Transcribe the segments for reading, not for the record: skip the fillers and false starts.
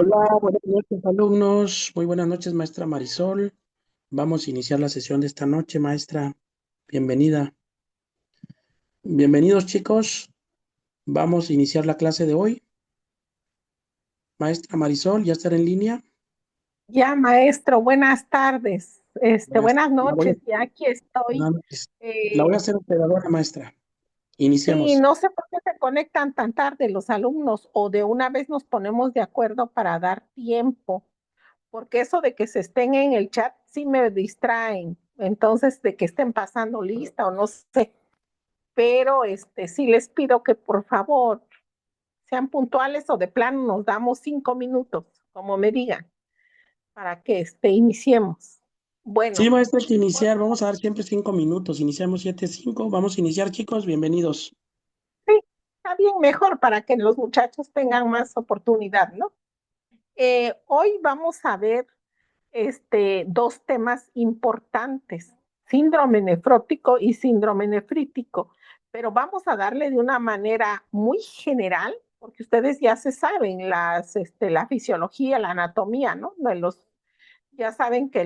Hola, buenas noches, alumnos. Muy buenas noches, maestra Marisol. Vamos a iniciar la sesión de esta noche, maestra. Bienvenida. Bienvenidos, chicos. Vamos a iniciar la clase de hoy. Maestra Marisol, ¿ya estará en línea? Ya, maestro, buenas tardes. Buenas, Buenas la voy, noches, ya aquí estoy. buenas noches. La voy a Eh, hacer operadora, maestra. sí, Iniciemos. no sé por qué se conectan tan tarde los alumnos o de una vez nos ponemos de acuerdo para dar tiempo, porque eso de que se estén en el chat sí me distraen. Entonces, de que estén pasando lista o no sé, pero sí les pido que por favor sean puntuales o de plano nos damos 5 minutos, como me digan, para que iniciemos. Sí, Bueno. maestra, hay que iniciar. Vamos a dar siempre 5 minutos. Iniciamos 7:05. Vamos a iniciar, chicos. Bienvenidos. Sí, está bien, mejor para que los muchachos tengan más oportunidad, ¿no? Hoy vamos a ver dos temas importantes, síndrome nefrótico y síndrome nefrítico, pero vamos a darle de una manera muy general, porque ustedes ya se saben la fisiología, la anatomía, ¿no? Ya saben que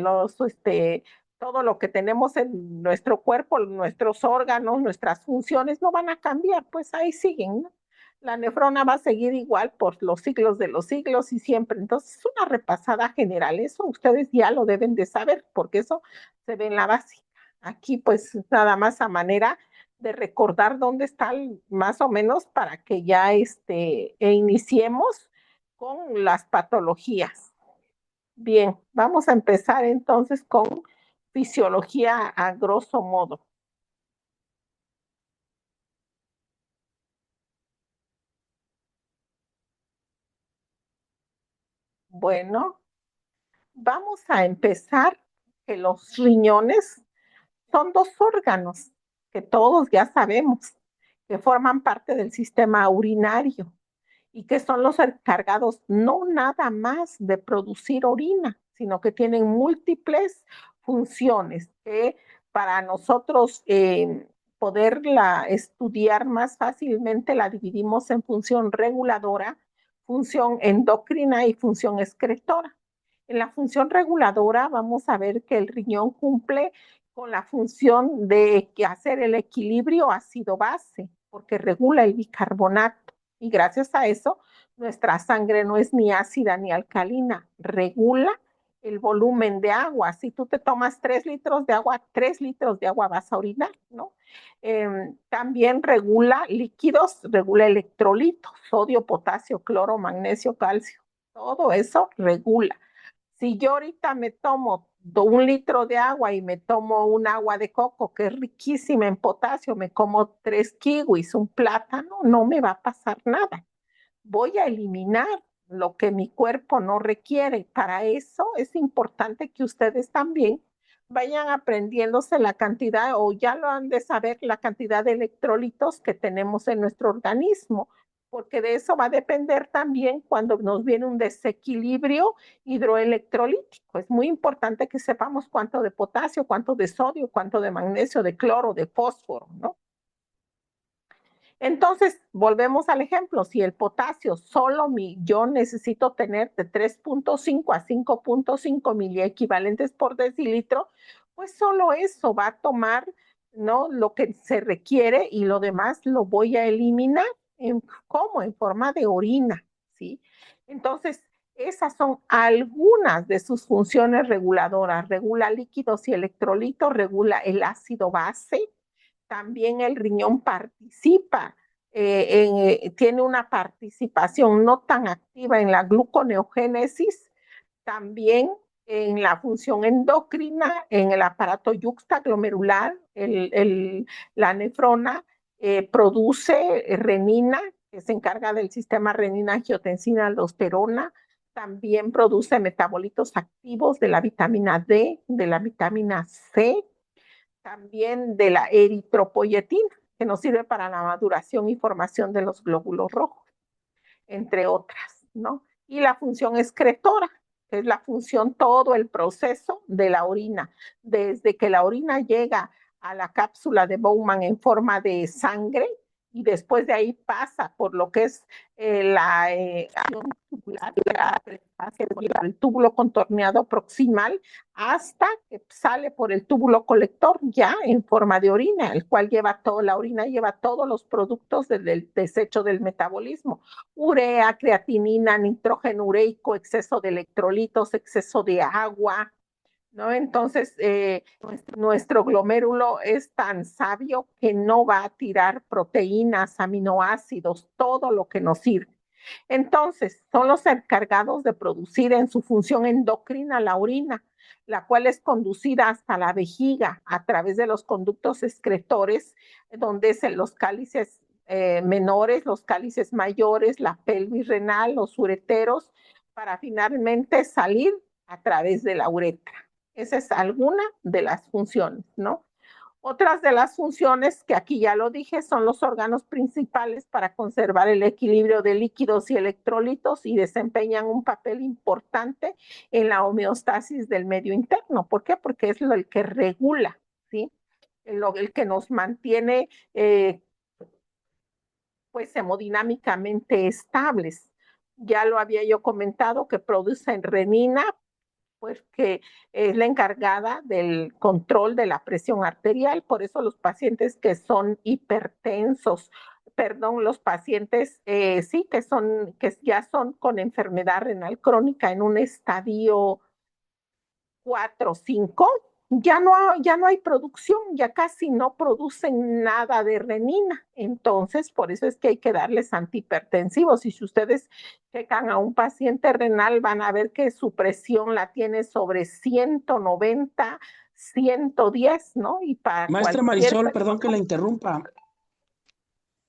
todo lo que tenemos en nuestro cuerpo, nuestros órganos, nuestras funciones no van a cambiar, pues ahí siguen, ¿no? La nefrona va a seguir igual por los siglos de los siglos y siempre. Entonces, es una repasada general. Eso ustedes ya lo deben de saber, porque eso se ve en la base. Aquí, pues, nada más a manera de recordar dónde está más o menos para que ya iniciemos con las patologías. Bien, vamos a empezar entonces con fisiología a grosso modo. Bueno, vamos a empezar que los riñones son dos órganos que todos ya sabemos que forman parte del sistema urinario y que son los encargados no nada más de producir orina, sino que tienen múltiples funciones que para nosotros poderla estudiar más fácilmente la dividimos en función reguladora, función endocrina y función excretora. En la función reguladora vamos a ver que el riñón cumple con la función de hacer el equilibrio ácido-base, porque regula el bicarbonato. Y gracias a eso, nuestra sangre no es ni ácida ni alcalina, regula el volumen de agua. Si tú te tomas 3 litros de agua, 3 litros de agua vas a orinar, ¿no? También regula líquidos, regula electrolitos, sodio, potasio, cloro, magnesio, calcio. Todo eso regula. Si yo ahorita me tomo 1 litro de agua y me tomo un agua de coco que es riquísima en potasio, me como 3 kiwis, un plátano, no me va a pasar nada. Voy a eliminar lo que mi cuerpo no requiere. Para eso es importante que ustedes también vayan aprendiéndose la cantidad, o ya lo han de saber, la cantidad de electrolitos que tenemos en nuestro organismo, porque de eso va a depender también cuando nos viene un desequilibrio hidroelectrolítico. Es muy importante que sepamos cuánto de potasio, cuánto de sodio, cuánto de magnesio, de cloro, de fósforo, ¿no? Entonces, volvemos al ejemplo, si el potasio yo necesito tener de 3.5 a 5.5 miliequivalentes por decilitro, pues solo eso va a tomar, ¿no?, lo que se requiere y lo demás lo voy a eliminar. ¿Cómo? En forma de orina, ¿sí? Entonces, esas son algunas de sus funciones reguladoras. Regula líquidos y electrolitos, regula el ácido base, también el riñón participa, tiene una participación no tan activa en la gluconeogénesis, también en la función endocrina, en el aparato yuxtaglomerular, la nefrona produce renina, que se encarga del sistema renina-angiotensina-aldosterona, también produce metabolitos activos de la vitamina D, de la vitamina C, también de la eritropoyetina, que nos sirve para la maduración y formación de los glóbulos rojos, entre otras, ¿no? Y la función excretora, que es la función, todo el proceso de la orina, desde que la orina llega a la cápsula de Bowman en forma de sangre y después de ahí pasa por lo que es la pase por el túbulo contorneado proximal hasta que sale por el túbulo colector ya en forma de orina, el cual lleva toda la orina, lleva todos los productos del desecho del metabolismo: urea, creatinina, nitrógeno ureico, exceso de electrolitos, exceso de agua, ¿no? Entonces, nuestro glomérulo es tan sabio que no va a tirar proteínas, aminoácidos, todo lo que nos sirve. Entonces, son los encargados de producir en su función endocrina la orina, la cual es conducida hasta la vejiga a través de los conductos excretores, donde es en los cálices menores, los cálices mayores, la pelvis renal, los ureteros, para finalmente salir a través de la uretra. Esa es alguna de las funciones, ¿no? Otras de las funciones, que aquí ya lo dije, son los órganos principales para conservar el equilibrio de líquidos y electrolitos y desempeñan un papel importante en la homeostasis del medio interno. ¿Por qué? Porque es el que regula, ¿sí? El que nos mantiene pues hemodinámicamente estables. Ya lo había yo comentado que producen renina, pues que es la encargada del control de la presión arterial. Por eso los pacientes que son hipertensos, perdón, los pacientes sí que ya son con enfermedad renal crónica en un estadio 4 o 5, ya no hay producción, ya casi no producen nada de renina. Entonces, por eso es que hay que darles antihipertensivos. Y si ustedes checan a un paciente renal, van a ver que su presión la tiene sobre 190, 110, ¿no? Y para Maestra cualquier Marisol, perdón que la persona, interrumpa.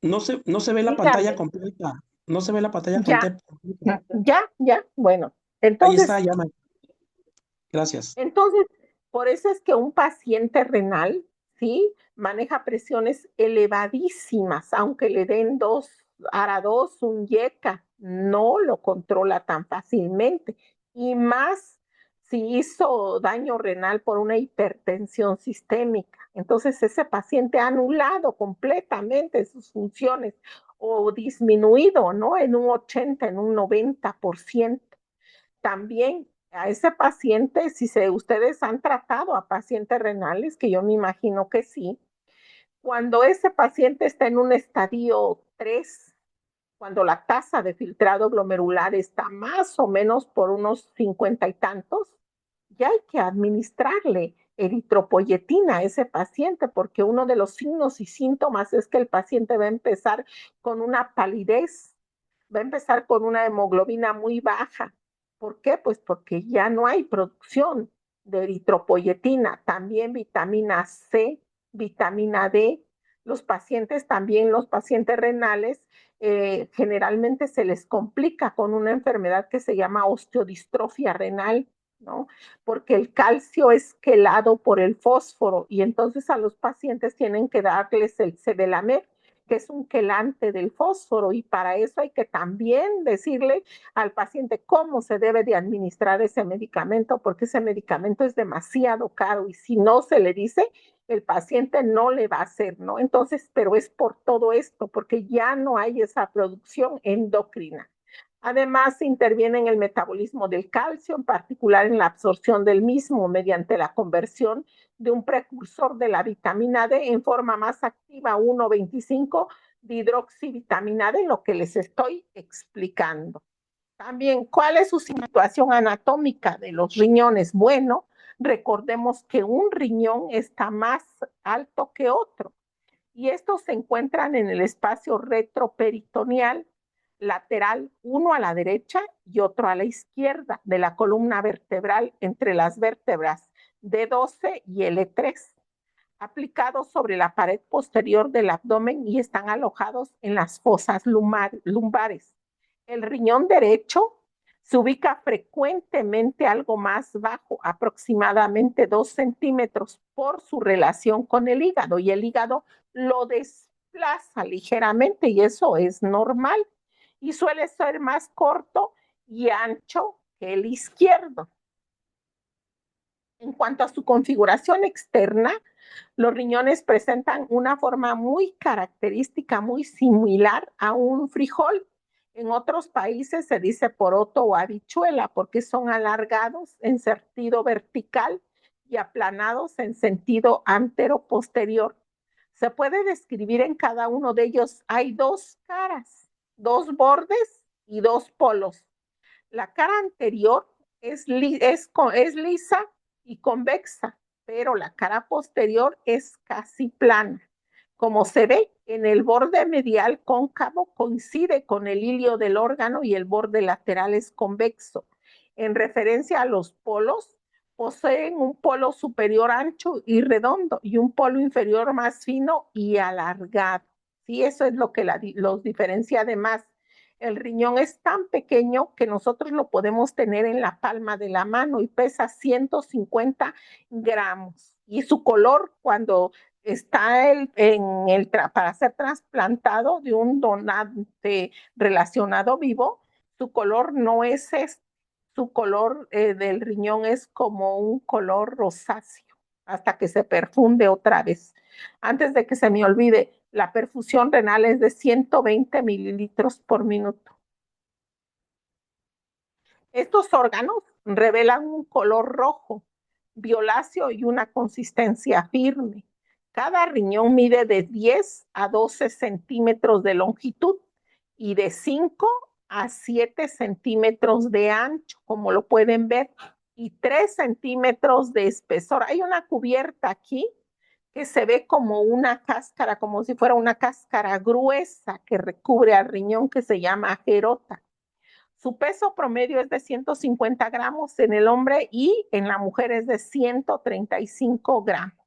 No se ve la pantalla dígame, completa. No se ve la pantalla ya, completa. ya, bueno. Ahí está, Entonces, ya, gracias. Entonces, por eso es que un paciente renal, ¿sí? Maneja presiones elevadísimas, aunque le den dos ARA2, un YECA, no lo controla tan fácilmente. Y más si hizo daño renal por una hipertensión sistémica. Entonces, ese paciente ha anulado completamente sus funciones o disminuido, ¿no? En un 80, en un 90%. También a ese paciente, si ustedes han tratado a pacientes renales, que yo me imagino que sí, cuando ese paciente está en un estadio 3, cuando la tasa de filtrado glomerular está más o menos por unos 50 y tantos, ya hay que administrarle eritropoyetina a ese paciente, porque uno de los signos y síntomas es que el paciente va a empezar con una palidez, va a empezar con una hemoglobina muy baja. ¿Por qué? Pues porque ya no hay producción de eritropoyetina, también vitamina C, vitamina D. Los pacientes, también los pacientes renales, generalmente se les complica con una enfermedad que se llama osteodistrofia renal, ¿no? Porque el calcio es quelado por el fósforo y entonces a los pacientes tienen que darles el Sevelamer, que es un quelante del fósforo, y para eso hay que también decirle al paciente cómo se debe de administrar ese medicamento, porque ese medicamento es demasiado caro y si no se le dice, el paciente no le va a hacer, ¿no? Entonces, pero es por todo esto, porque ya no hay esa producción endocrina. Además, interviene en el metabolismo del calcio, en particular en la absorción del mismo mediante la conversión de un precursor de la vitamina D en forma más activa, 1,25 de hidroxivitamina D, lo que les estoy explicando. También, ¿cuál es su situación anatómica de los riñones? Bueno, recordemos que un riñón está más alto que otro y estos se encuentran en el espacio retroperitoneal lateral, uno a la derecha y otro a la izquierda de la columna vertebral entre las vértebras D12 y L3, aplicados sobre la pared posterior del abdomen y están alojados en las fosas lumbares. El riñón derecho se ubica frecuentemente algo más bajo, aproximadamente 2 centímetros, por su relación con el hígado, y el hígado lo desplaza ligeramente y eso es normal. Y suele ser más corto y ancho que el izquierdo. En cuanto a su configuración externa, los riñones presentan una forma muy característica, muy similar a un frijol, En otros países se dice poroto o habichuela porque son alargados en sentido vertical y aplanados en sentido antero-posterior. Se puede describir en cada uno de ellos, hay dos caras, dos bordes y dos polos. La cara anterior es lisa y convexa, pero la cara posterior es casi plana. Como se ve, en el borde medial cóncavo coincide con el hilio del órgano y el borde lateral es convexo. En referencia a los polos, poseen un polo superior ancho y redondo y un polo inferior más fino y alargado. Sí, eso es lo que los diferencia. Además, el riñón es tan pequeño que nosotros lo podemos tener en la palma de la mano y pesa 150 gramos. Y su color cuando está para ser trasplantado de un donante relacionado vivo, su color no es su color del riñón es como un color rosáceo hasta que se perfunde otra vez. Antes de que se me olvide, la perfusión renal es de 120 mililitros por minuto. Estos órganos revelan un color rojo, violáceo y una consistencia firme. Cada riñón mide de 10 a 12 centímetros de longitud y de 5 a 7 centímetros de ancho, como lo pueden ver, y 3 centímetros de espesor. Hay una cubierta aquí que se ve como una cáscara, como si fuera una cáscara gruesa que recubre al riñón, que se llama ajerota. Su peso promedio es de 150 gramos en el hombre y en la mujer es de 135 gramos.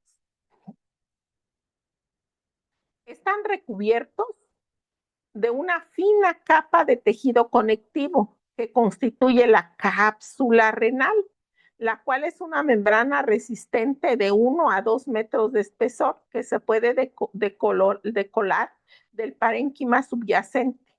Están recubiertos de una fina capa de tejido conectivo que constituye la cápsula renal, la cual es una membrana resistente de 1 a 2 metros de espesor que se puede decolar del parénquima subyacente.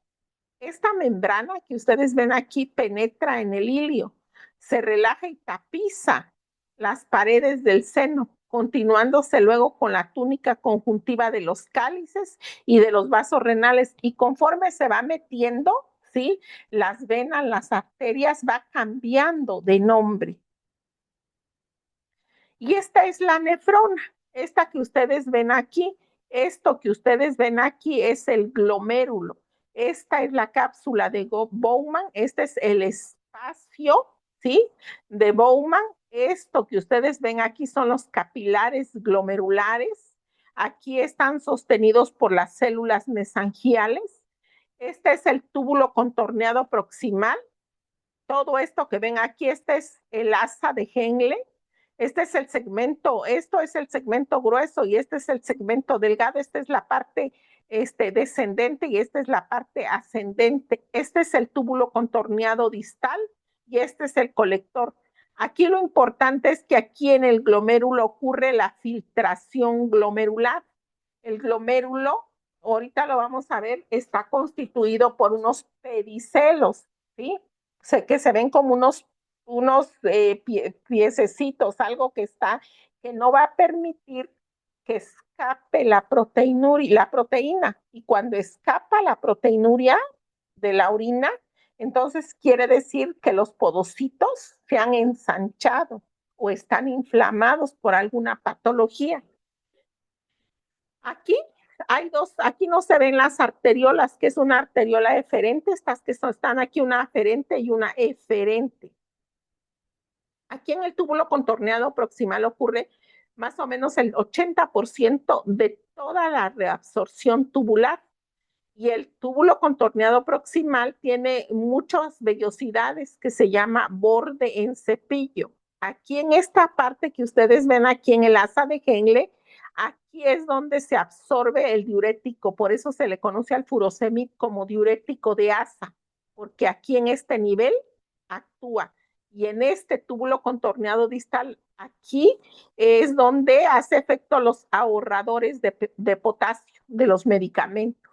Esta membrana que ustedes ven aquí penetra en el hilio, se relaja y tapiza las paredes del seno, continuándose luego con la túnica conjuntiva de los cálices y de los vasos renales. Y conforme se va metiendo, ¿sí? Las venas, las arterias va cambiando de nombre. Y esta es la nefrona, esta que ustedes ven aquí. Esto que ustedes ven aquí es el glomérulo. Esta es la cápsula de Bowman. Este es el espacio, ¿sí? De Bowman. Esto que ustedes ven aquí son los capilares glomerulares. Aquí están sostenidos por las células mesangiales. Este es el túbulo contorneado proximal. Todo esto que ven aquí, este es el asa de Henle. Este es el segmento, esto es el segmento grueso y este es el segmento delgado. Esta es la parte descendente y esta es la parte ascendente. Este es el túbulo contorneado distal y este es el colector. Aquí lo importante es que aquí en el glomérulo ocurre la filtración glomerular. El glomérulo, ahorita lo vamos a ver, está constituido por unos pedicelos, ¿sí? Que se ven como unos piececitos, algo que no va a permitir que escape la proteína. Y cuando escapa la proteinuria de la orina, entonces quiere decir que los podocitos se han ensanchado o están inflamados por alguna patología. Aquí hay dos, aquí no se ven las arteriolas, que es una arteriola eferente, estas que están aquí, una aferente y una eferente. Aquí en el túbulo contorneado proximal ocurre más o menos el 80% de toda la reabsorción tubular. Y el túbulo contorneado proximal tiene muchas vellosidades que se llama borde en cepillo. Aquí en esta parte que ustedes ven aquí en el asa de Henle, aquí es donde se absorbe el diurético, por eso se le conoce al furosemid como diurético de asa, porque aquí en este nivel actúa. Y en este túbulo contorneado distal, aquí es donde hace efecto los ahorradores de potasio de los medicamentos.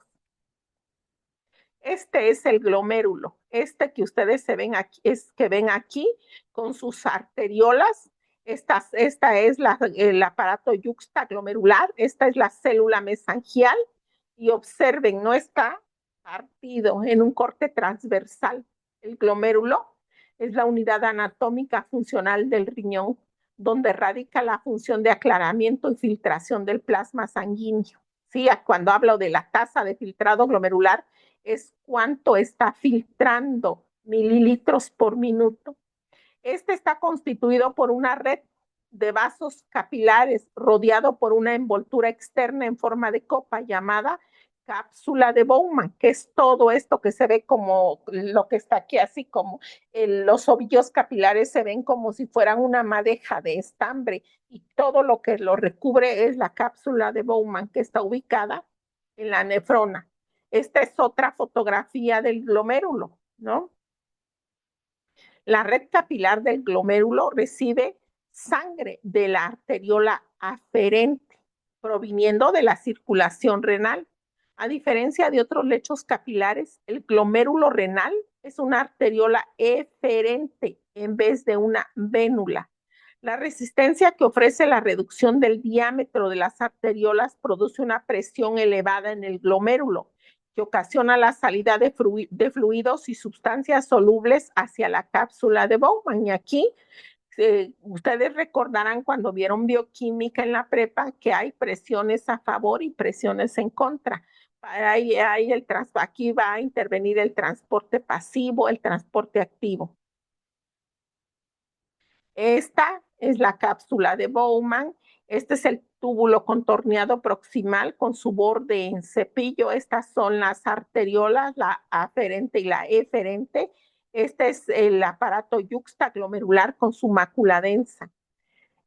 Este es el glomérulo, este que ustedes ven aquí con sus arteriolas. Esta es el aparato yuxtaglomerular, esta es la célula mesangial y observen, no está partido en un corte transversal. El glomérulo es la unidad anatómica funcional del riñón, donde radica la función de aclaramiento y filtración del plasma sanguíneo. Sí, cuando hablo de la tasa de filtrado glomerular, es cuánto está filtrando mililitros por minuto. Este está constituido por una red de vasos capilares rodeado por una envoltura externa en forma de copa llamada cápsula de Bowman, que es todo esto que se ve como lo que está aquí, así como los ovillos capilares se ven como si fueran una madeja de estambre y todo lo que lo recubre es la cápsula de Bowman que está ubicada en la nefrona. Esta es otra fotografía del glomérulo, ¿no? La red capilar del glomérulo recibe sangre de la arteriola aferente, proviniendo de la circulación renal. A diferencia de otros lechos capilares, el glomérulo renal es una arteriola eferente en vez de una vénula. La resistencia que ofrece la reducción del diámetro de las arteriolas produce una presión elevada en el glomérulo, que ocasiona la salida de fluidos y sustancias solubles hacia la cápsula de Bowman. Y aquí ustedes recordarán cuando vieron bioquímica en la prepa que hay presiones a favor y presiones en contra. Aquí va a intervenir el transporte pasivo, el transporte activo. Esta es la cápsula de Bowman. Este es el túbulo contorneado proximal con su borde en cepillo. Estas son las arteriolas, la aferente y la eferente. Este es el aparato yuxtaglomerular con su mácula densa.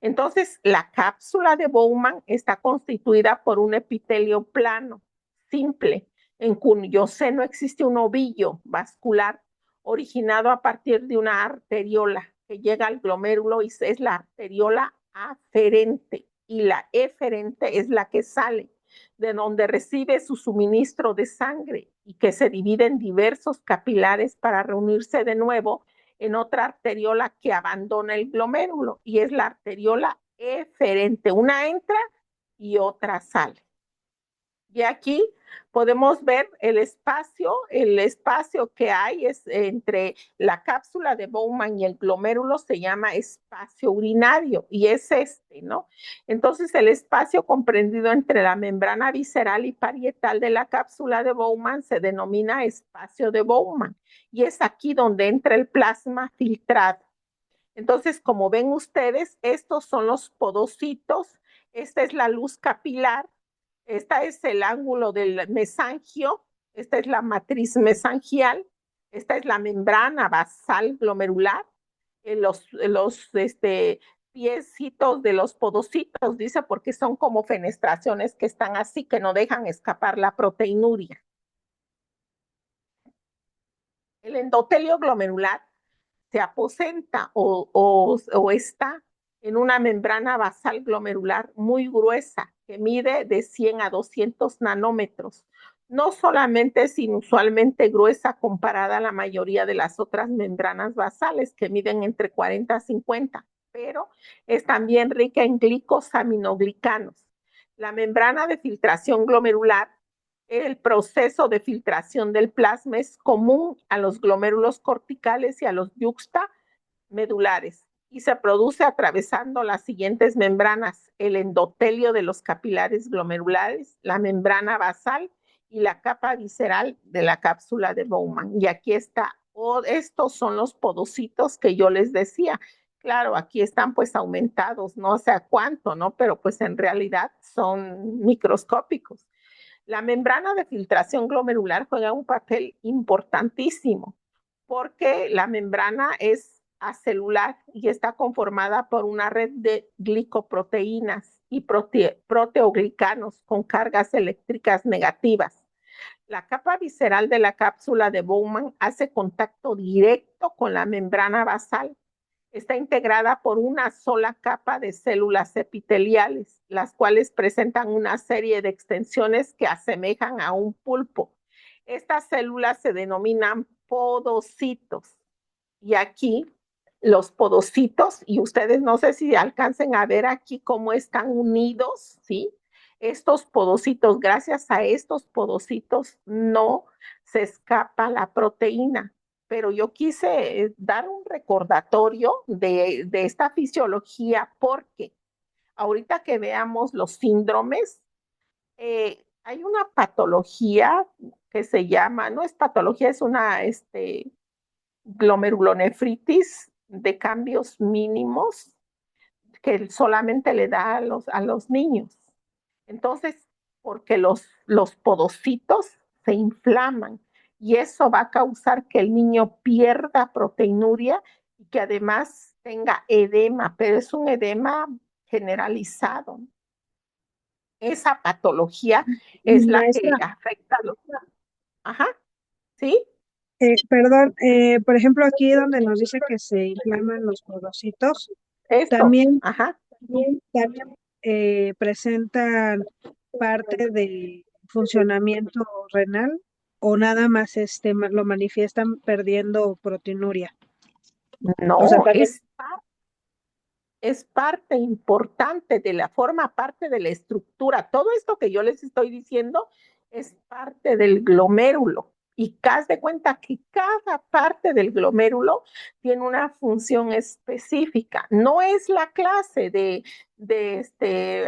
Entonces, la cápsula de Bowman está constituida por un epitelio plano, simple, en cuyo seno existe un ovillo vascular originado a partir de una arteriola que llega al glomérulo y es la arteriola aferente y la eferente es la que sale de donde recibe su suministro de sangre y que se divide en diversos capilares para reunirse de nuevo en otra arteriola que abandona el glomérulo y es la arteriola eferente. Una entra y otra sale. Y aquí podemos ver el espacio que hay es entre la cápsula de Bowman y el glomérulo se llama espacio urinario y es este, ¿no? Entonces el espacio comprendido entre la membrana visceral y parietal de la cápsula de Bowman se denomina espacio de Bowman y es aquí donde entra el plasma filtrado. Entonces, como ven ustedes, estos son los podocitos, esta es la luz capilar, esta es el ángulo del mesangio, esta es la matriz mesangial, esta es la membrana basal glomerular, los piecitos de los podocitos, dice, porque son como fenestraciones que están así, que no dejan escapar la proteinuria. El endotelio glomerular se aposenta o está en una membrana basal glomerular muy gruesa que mide de 100 a 200 nanómetros. No solamente es inusualmente gruesa comparada a la mayoría de las otras membranas basales que miden entre 40 a 50, pero es también rica en glicosaminoglicanos. La membrana de filtración glomerular, el proceso de filtración del plasma es común a los glomérulos corticales y a los yuxtamedulares y se produce atravesando las siguientes membranas: el endotelio de los capilares glomerulares, la membrana basal y la capa visceral de la cápsula de Bowman. Y aquí está, estos son los podocitos que yo les decía. Claro, aquí están pues aumentados, no sé a cuánto, ¿no? Pero pues en realidad son microscópicos. La membrana de filtración glomerular juega un papel importantísimo porque la membrana es acelular y está conformada por una red de glicoproteínas y proteoglicanos con cargas eléctricas negativas. La capa visceral de la cápsula de Bowman hace contacto directo con la membrana basal. Está integrada por una sola capa de células epiteliales, las cuales presentan una serie de extensiones que asemejan a un pulpo. Estas células se denominan podocitos. Y aquí los podocitos, y ustedes no sé si alcancen a ver aquí cómo están unidos, ¿sí? Estos podocitos, gracias a estos podocitos, no se escapa la proteína. Pero yo quise dar un recordatorio de esta fisiología porque ahorita que veamos los síndromes, hay una patología que se llama, no es patología, es una glomerulonefritis de cambios mínimos que solamente le da a los niños. Entonces, porque los podocitos se inflaman y eso va a causar que el niño pierda proteinuria y que además tenga edema, pero es un edema generalizado. Esa patología es la que Maestra, afecta a los... Ajá, ¿sí? perdón, por ejemplo, aquí donde nos dice que se inflaman los podocitos, Estos, también, ajá. también presentan parte de funcionamiento renal o nada más lo manifiestan perdiendo proteinuria. O sea, No, también. es parte importante de la, forma parte de la estructura. Todo esto que yo les estoy diciendo es parte del glomérulo. Y haz de cuenta que cada parte del glomérulo tiene una función específica. No es la clase de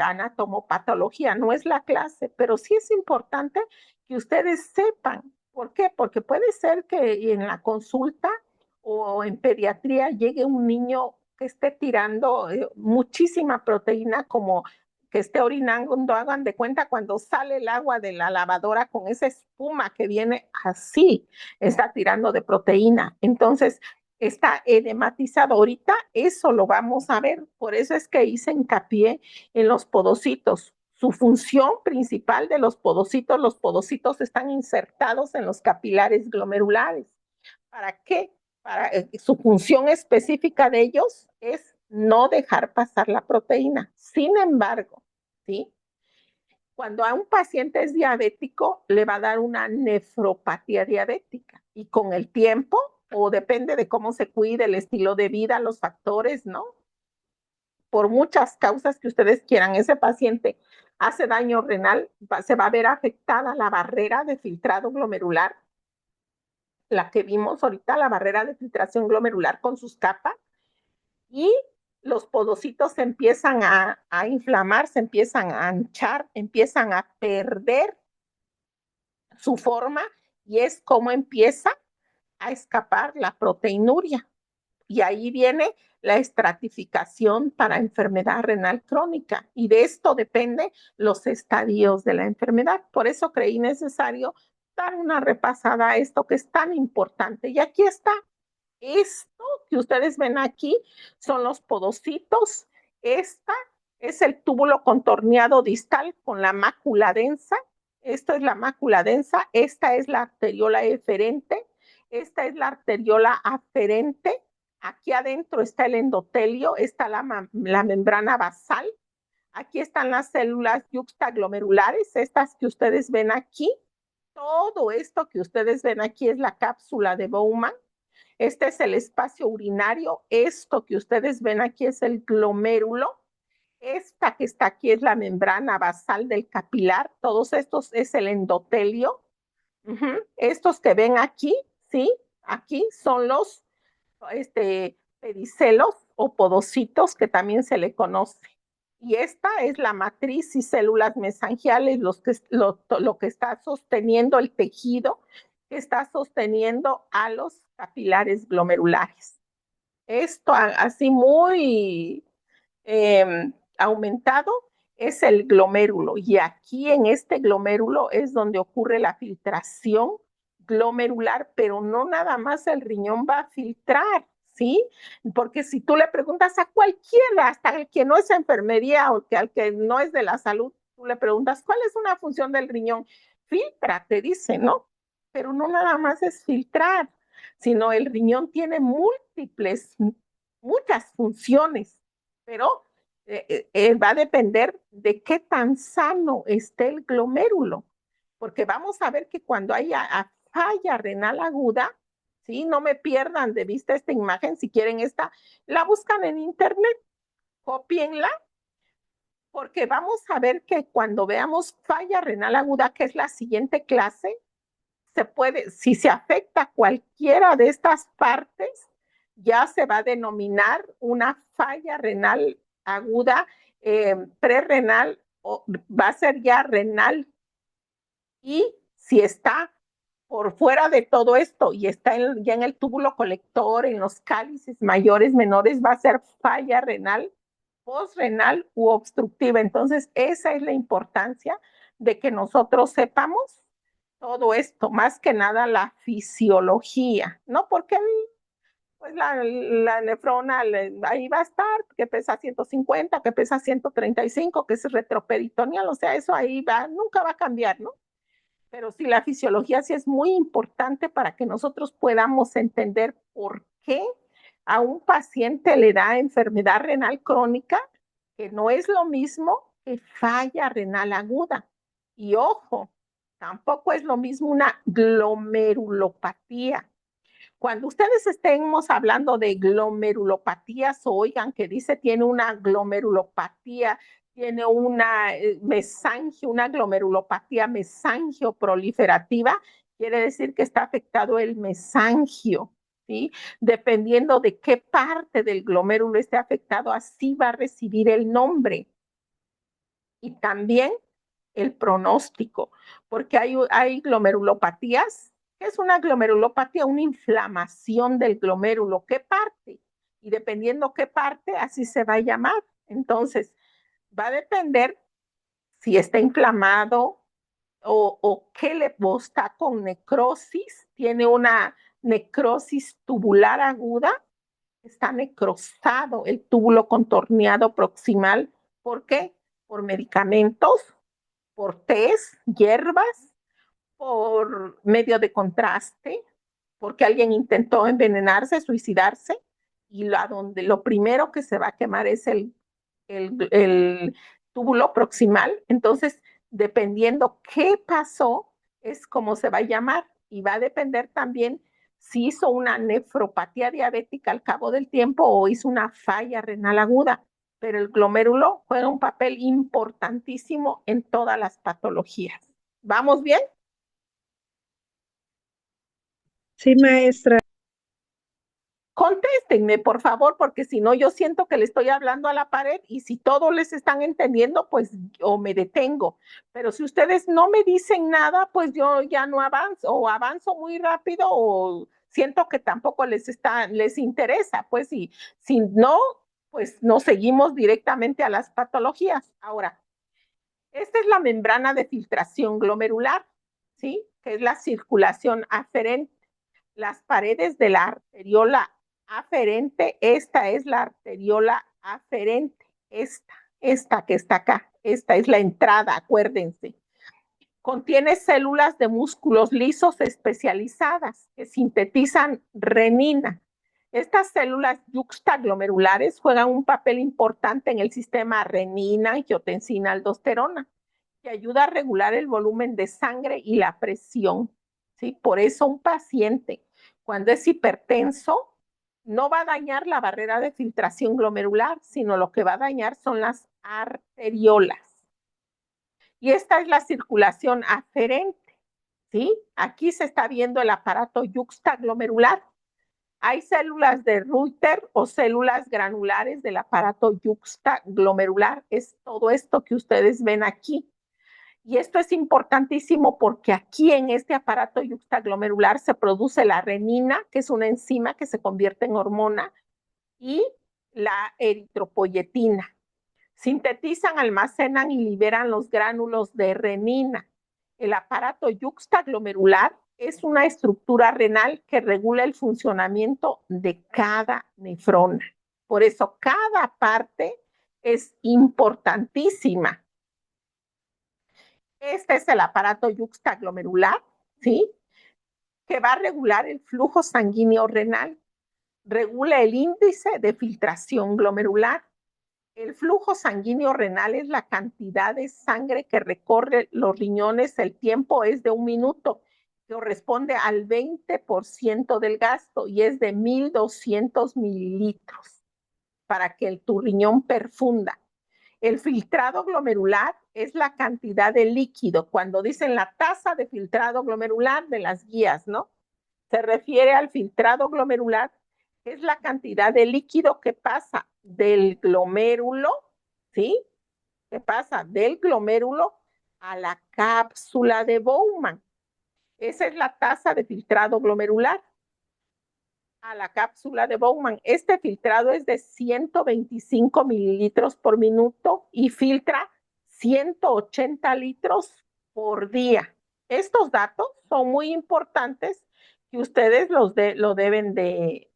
anatomopatología, no es la clase, pero sí es importante que ustedes sepan. ¿Por qué? Porque puede ser que en la consulta o en pediatría llegue un niño que esté tirando muchísima proteína, como que esté orinando, hagan de cuenta cuando sale el agua de la lavadora con esa espuma que viene así, está tirando de proteína. Entonces, está edematizado. Ahorita eso lo vamos a ver. Por eso es que hice hincapié en los podocitos. Su función principal de los podocitos están insertados en los capilares glomerulares. ¿Para qué? Su función específica de ellos es no dejar pasar la proteína. Sin embargo, ¿sí? Cuando a un paciente es diabético, le va a dar una nefropatía diabética y con el tiempo, o depende de cómo se cuide, el estilo de vida, los factores, ¿no? Por muchas causas que ustedes quieran, ese paciente hace daño renal, se va a ver afectada la barrera de filtrado glomerular, la que vimos ahorita, la barrera de filtración glomerular con sus capas, y los podocitos se empiezan a inflamar, se empiezan a anchar, empiezan a perder su forma y es como empieza a escapar la proteinuria. Y ahí viene la estratificación para enfermedad renal crónica. Y de esto depende los estadios de la enfermedad. Por eso creí necesario dar una repasada a esto que es tan importante. Y aquí está. Esto que ustedes ven aquí son los podocitos. Esta es el túbulo contorneado distal con la mácula densa. Esto es la mácula densa. Esta es la arteriola eferente. Esta es la arteriola aferente. Aquí adentro está el endotelio, está la membrana basal. Aquí están las células yuxtaglomerulares, estas que ustedes ven aquí. Todo esto que ustedes ven aquí es la cápsula de Bowman. Este es el espacio urinario. Esto que ustedes ven aquí es el glomérulo. Esta que está aquí es la membrana basal del capilar. Todos estos es el endotelio. Estos que ven aquí, ¿sí? Aquí son los pedicelos o podocitos, que también se le conoce. Y esta es la matriz y células mesangiales, lo que está sosteniendo el tejido, que está sosteniendo a los capilares glomerulares. Esto así muy aumentado es el glomérulo y aquí en este glomérulo es donde ocurre la filtración glomerular, pero no nada más el riñón va a filtrar, ¿sí? Porque si tú le preguntas a cualquiera, hasta el que no es enfermería o que al que no es de la salud, tú le preguntas, ¿cuál es una función del riñón? Filtra, te dice, ¿no? Pero no nada más es filtrar, sino el riñón tiene muchas funciones, pero va a depender de qué tan sano esté el glomérulo, porque vamos a ver que cuando haya falla renal aguda, ¿sí? No me pierdan de vista esta imagen, si quieren esta, la buscan en internet, copienla Porque vamos a ver que cuando veamos falla renal aguda, que es la siguiente clase, se puede, si se afecta cualquiera de estas partes, ya se va a denominar una falla renal aguda, prerrenal, o va a ser ya renal. Y si está por fuera de todo esto y está ya en el túbulo colector, en los cálices mayores, menores, va a ser falla renal, postrenal u obstructiva. Entonces, esa es la importancia de que nosotros sepamos todo esto, más que nada la fisiología, ¿no? Porque pues la nefrona ahí va a estar, que pesa 150, que pesa 135, que es retroperitoneal, o sea, eso ahí va, nunca va a cambiar, ¿no? Pero sí, la fisiología sí es muy importante para que nosotros podamos entender por qué a un paciente le da enfermedad renal crónica, que no es lo mismo que falla renal aguda. Y ojo, tampoco es lo mismo una glomerulopatía. Cuando ustedes estemos hablando de glomerulopatías o oigan que dice tiene una glomerulopatía, tiene una mesangio, una glomerulopatía mesangio proliferativa, quiere decir que está afectado el mesangio, ¿sí? Dependiendo de qué parte del glomérulo esté afectado, así va a recibir el nombre. Y también el pronóstico, porque hay glomerulopatías. ¿Qué es una glomerulopatía? Una inflamación del glomérulo. ¿Qué parte? Y dependiendo qué parte, así se va a llamar. Entonces, va a depender si está inflamado o qué le está con necrosis. Tiene una necrosis tubular aguda, está necrosado el túbulo contorneado proximal. ¿Por qué? Por medicamentos, por tés, hierbas, por medio de contraste, porque alguien intentó envenenarse, suicidarse, y donde lo primero que se va a quemar es el túbulo proximal. Entonces, dependiendo qué pasó, es como se va a llamar, y va a depender también si hizo una nefropatía diabética al cabo del tiempo o hizo una falla renal aguda. Pero el glomérulo juega un papel importantísimo en todas las patologías. ¿Vamos bien? Sí, maestra. Contéstenme, por favor, porque si no, yo siento que le estoy hablando a la pared y si todos les están entendiendo, pues o me detengo. Pero si ustedes no me dicen nada, pues yo ya no avanzo o avanzo muy rápido o siento que tampoco les interesa. Pues si no, pues nos seguimos directamente a las patologías. Ahora, esta es la membrana de filtración glomerular, ¿sí? Que es la circulación aferente. Las paredes de la arteriola aferente, esta es la arteriola aferente, esta que está acá, esta es la entrada, acuérdense. Contiene células de músculos lisos especializadas que sintetizan renina. Estas células yuxtaglomerulares juegan un papel importante en el sistema renina, angiotensina, aldosterona, que ayuda a regular el volumen de sangre y la presión. ¿Sí? Por eso un paciente, cuando es hipertenso, no va a dañar la barrera de filtración glomerular, sino lo que va a dañar son las arteriolas. Y esta es la circulación aferente, ¿sí? Aquí se está viendo el aparato yuxtaglomerular. Hay células de Reuter o células granulares del aparato yuxtaglomerular. Es todo esto que ustedes ven aquí. Y esto es importantísimo porque aquí en este aparato yuxtaglomerular se produce la renina, que es una enzima que se convierte en hormona, y la eritropoyetina. Sintetizan, almacenan y liberan los gránulos de renina. El aparato yuxtaglomerular es una estructura renal que regula el funcionamiento de cada nefrona. Por eso cada parte es importantísima. Este es el aparato yuxtaglomerular, ¿sí? Que va a regular el flujo sanguíneo renal, regula el índice de filtración glomerular. El flujo sanguíneo renal es la cantidad de sangre que recorre los riñones, el tiempo es de 1 minuto, que corresponde al 20% del gasto y es de 1,200 mililitros para que tu riñón perfunda. El filtrado glomerular es la cantidad de líquido. Cuando dicen la tasa de filtrado glomerular de las guías, ¿no? Se refiere al filtrado glomerular, que es la cantidad de líquido que pasa del glomérulo, ¿sí? Que pasa del glomérulo a la cápsula de Bowman. Esa es la tasa de filtrado glomerular a la cápsula de Bowman. Este filtrado es de 125 mililitros por minuto y filtra 180 litros por día. Estos datos son muy importantes que ustedes lo deben de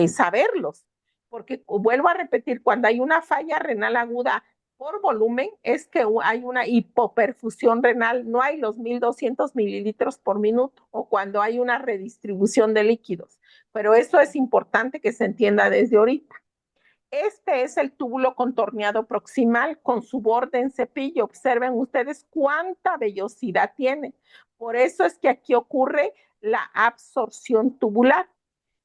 saberlos, porque vuelvo a repetir, cuando hay una falla renal aguda por volumen, es que hay una hipoperfusión renal, no hay los 1.200 mililitros por minuto, o cuando hay una redistribución de líquidos. Pero eso es importante que se entienda desde ahorita. Este es el túbulo contorneado proximal con su borde en cepillo. Observen ustedes cuánta vellosidad tiene. Por eso es que aquí ocurre la absorción tubular.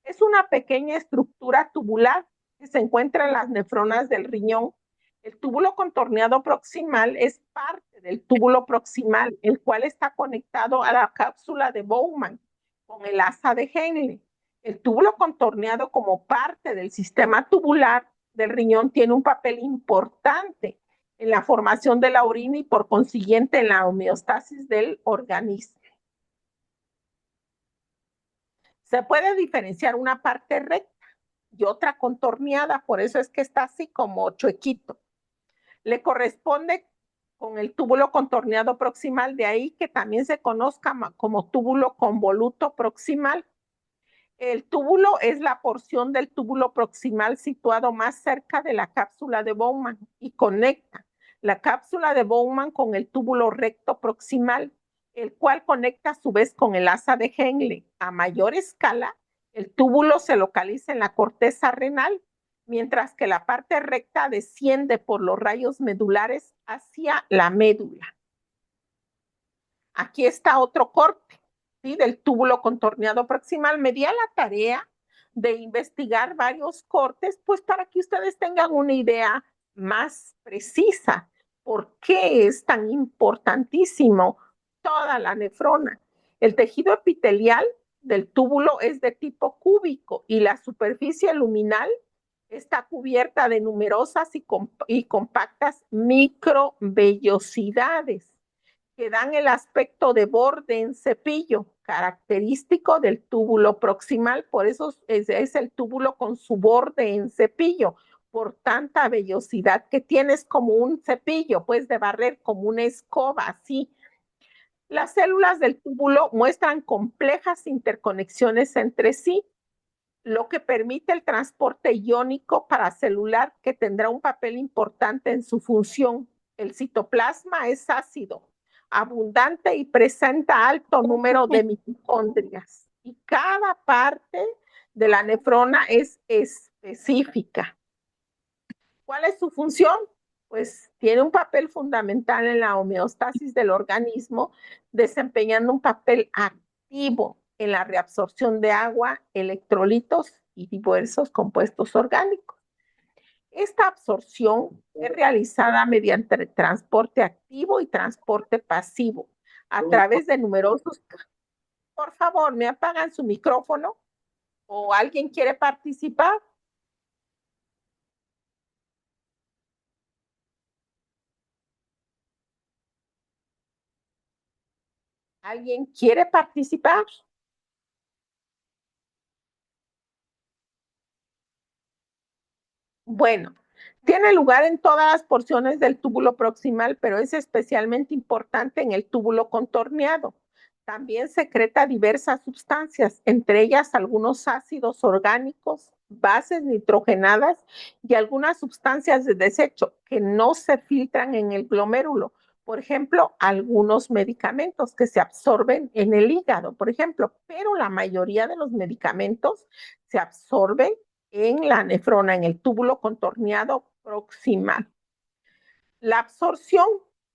Es una pequeña estructura tubular que se encuentra en las nefronas del riñón. El túbulo contorneado proximal es parte del túbulo proximal, el cual está conectado a la cápsula de Bowman con el asa de Henle. El túbulo contorneado como parte del sistema tubular del riñón tiene un papel importante en la formación de la orina y por consiguiente en la homeostasis del organismo. Se puede diferenciar una parte recta y otra contorneada, por eso es que está así como chuequito. Le corresponde con el túbulo contorneado proximal, de ahí que también se conozca como túbulo convoluto proximal. El túbulo es la porción del túbulo proximal situado más cerca de la cápsula de Bowman y conecta la cápsula de Bowman con el túbulo recto proximal, el cual conecta a su vez con el asa de Henle. A mayor escala, el túbulo se localiza en la corteza renal, mientras que la parte recta desciende por los rayos medulares hacia la médula. Aquí está otro corte, ¿sí? Del túbulo contorneado proximal. Me di a la tarea de investigar varios cortes, pues para que ustedes tengan una idea más precisa por qué es tan importantísimo toda la nefrona. El tejido epitelial del túbulo es de tipo cúbico y la superficie luminal está cubierta de numerosas y compactas microvellosidades que dan el aspecto de borde en cepillo, característico del túbulo proximal. Por eso es el túbulo con su borde en cepillo, por tanta vellosidad que tienes, como un cepillo, pues de barrer, como una escoba, así. Las células del túbulo muestran complejas interconexiones entre sí, lo que permite el transporte iónico paracelular, que tendrá un papel importante en su función. El citoplasma es ácido, abundante y presenta alto número de mitocondrias. Y cada parte de la nefrona es específica. ¿Cuál es su función? Pues tiene un papel fundamental en la homeostasis del organismo, desempeñando un papel activo en la reabsorción de agua, electrolitos y diversos compuestos orgánicos. Esta absorción es realizada mediante transporte activo y transporte pasivo a través de numerosos... Por favor, ¿me apagan su micrófono? ¿O alguien quiere participar? ¿Alguien quiere participar? Bueno, tiene lugar en todas las porciones del túbulo proximal, pero es especialmente importante en el túbulo contorneado. También secreta diversas sustancias, entre ellas algunos ácidos orgánicos, bases nitrogenadas y algunas sustancias de desecho que no se filtran en el glomérulo. Por ejemplo, algunos medicamentos que se absorben en el hígado, por ejemplo, pero la mayoría de los medicamentos se absorben en la nefrona, en el túbulo contorneado proximal. La absorción,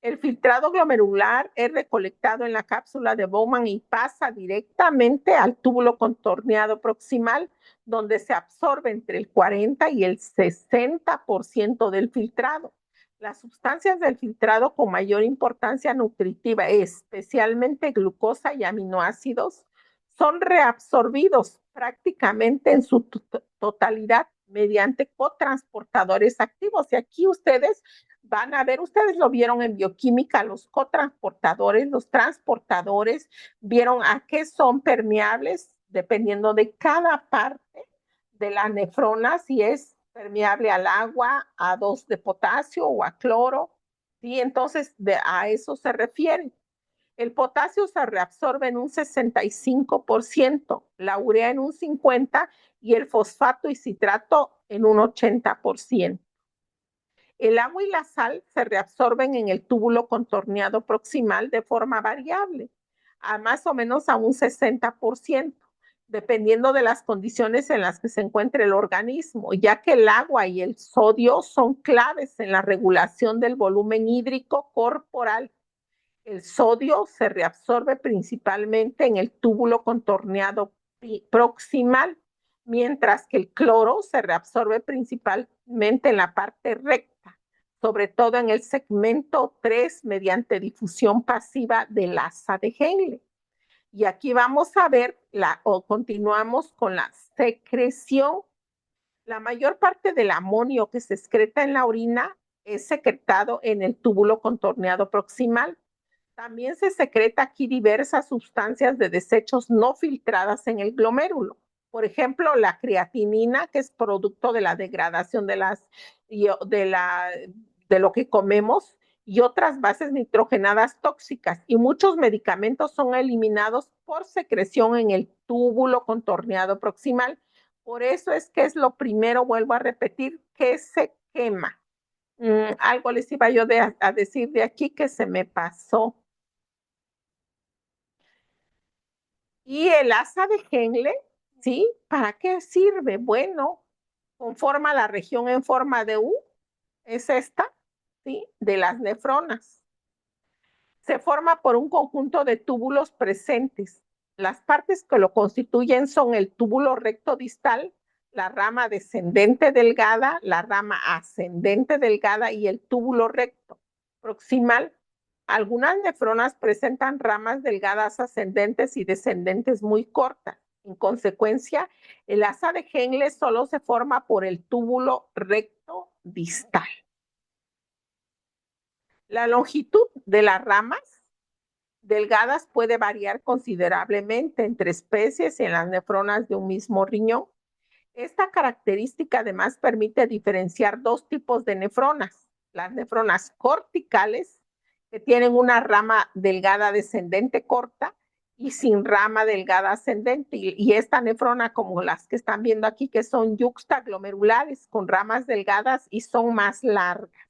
el filtrado glomerular es recolectado en la cápsula de Bowman y pasa directamente al túbulo contorneado proximal, donde se absorbe entre el 40 y el 60% del filtrado. Las sustancias del filtrado con mayor importancia nutritiva, especialmente glucosa y aminoácidos, son reabsorbidos prácticamente en su totalidad mediante cotransportadores activos. Y aquí ustedes van a ver, ustedes lo vieron en bioquímica, los cotransportadores, los transportadores, vieron a qué son permeables dependiendo de cada parte de la nefrona, si es permeable al agua, a 2 de potasio o a cloro, ¿sí? Entonces, a eso se refiere. El potasio se reabsorbe en un 65%, la urea en un 50% y el fosfato y citrato en un 80%. El agua y la sal se reabsorben en el túbulo contorneado proximal de forma variable, a más o menos a un 60%, dependiendo de las condiciones en las que se encuentre el organismo, ya que el agua y el sodio son claves en la regulación del volumen hídrico corporal. El sodio se reabsorbe principalmente en el túbulo contorneado proximal, mientras que el cloro se reabsorbe principalmente en la parte recta, sobre todo en el segmento 3 mediante difusión pasiva del asa de Henle. Y aquí vamos a ver, continuamos con la secreción. La mayor parte del amonio que se excreta en la orina es secretado en el túbulo contorneado proximal. También se secreta aquí diversas sustancias de desechos no filtradas en el glomérulo. Por ejemplo, la creatinina, que es producto de la degradación de lo que comemos, y otras bases nitrogenadas tóxicas. Y muchos medicamentos son eliminados por secreción en el túbulo contorneado proximal. Por eso es que es lo primero, vuelvo a repetir, que se quema. Algo les iba yo a decir de aquí que se me pasó. Y el asa de Henle, ¿sí? ¿Para qué sirve? Bueno, conforma la región en forma de U, es esta, ¿sí? De las nefronas. Se forma por un conjunto de túbulos presentes. Las partes que lo constituyen son el túbulo recto distal, la rama descendente delgada, la rama ascendente delgada y el túbulo recto proximal. Algunas nefronas presentan ramas delgadas ascendentes y descendentes muy cortas. En consecuencia, el asa de Henle solo se forma por el túbulo recto distal. La longitud de las ramas delgadas puede variar considerablemente entre especies y en las nefronas de un mismo riñón. Esta característica además permite diferenciar dos tipos de nefronas: las nefronas corticales, que tienen una rama delgada descendente corta y sin rama delgada ascendente, y esta nefrona, como las que están viendo aquí, que son yuxtaglomerulares, con ramas delgadas y son más largas.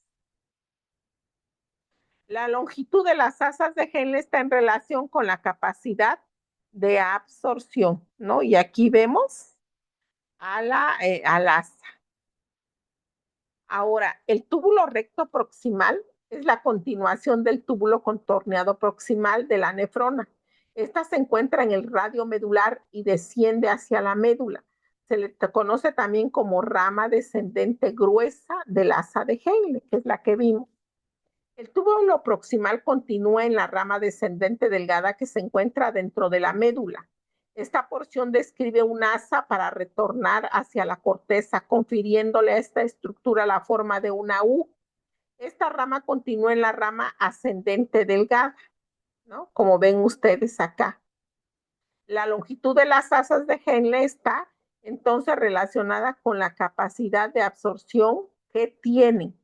La longitud de las asas de Henle está en relación con la capacidad de absorción, ¿no? Y aquí vemos al asa. Ahora, el túbulo recto proximal es la continuación del túbulo contorneado proximal de la nefrona. Esta se encuentra en el radio medular y desciende hacia la médula. Se le conoce también como rama descendente gruesa del asa de Henle, que es la que vimos. El túbulo proximal continúa en la rama descendente delgada que se encuentra dentro de la médula. Esta porción describe un asa para retornar hacia la corteza, confiriéndole a esta estructura la forma de una U. Esta rama continúa en la rama ascendente delgada, ¿no? Como ven ustedes acá. La longitud de las asas de Henle está entonces relacionada con la capacidad de absorción que tienen.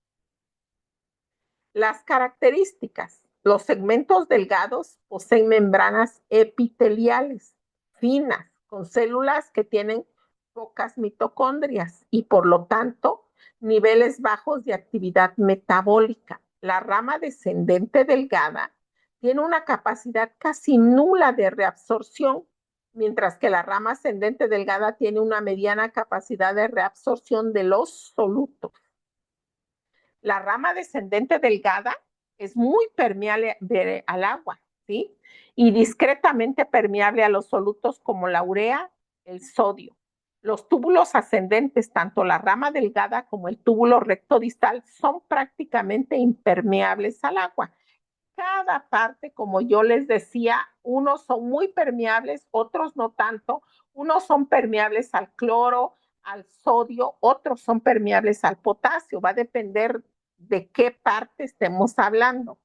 Las características: los segmentos delgados poseen membranas epiteliales finas con células que tienen pocas mitocondrias y por lo tanto niveles bajos de actividad metabólica. La rama descendente delgada tiene una capacidad casi nula de reabsorción, mientras que la rama ascendente delgada tiene una mediana capacidad de reabsorción de los solutos. La rama descendente delgada es muy permeable al agua, ¿sí? Y discretamente permeable a los solutos como la urea, el sodio. Los túbulos ascendentes, tanto la rama delgada como el túbulo recto distal, son prácticamente impermeables al agua. Cada parte, como yo les decía, unos son muy permeables, otros no tanto. Unos son permeables al cloro, al sodio, otros son permeables al potasio. Va a depender de qué parte estemos hablando.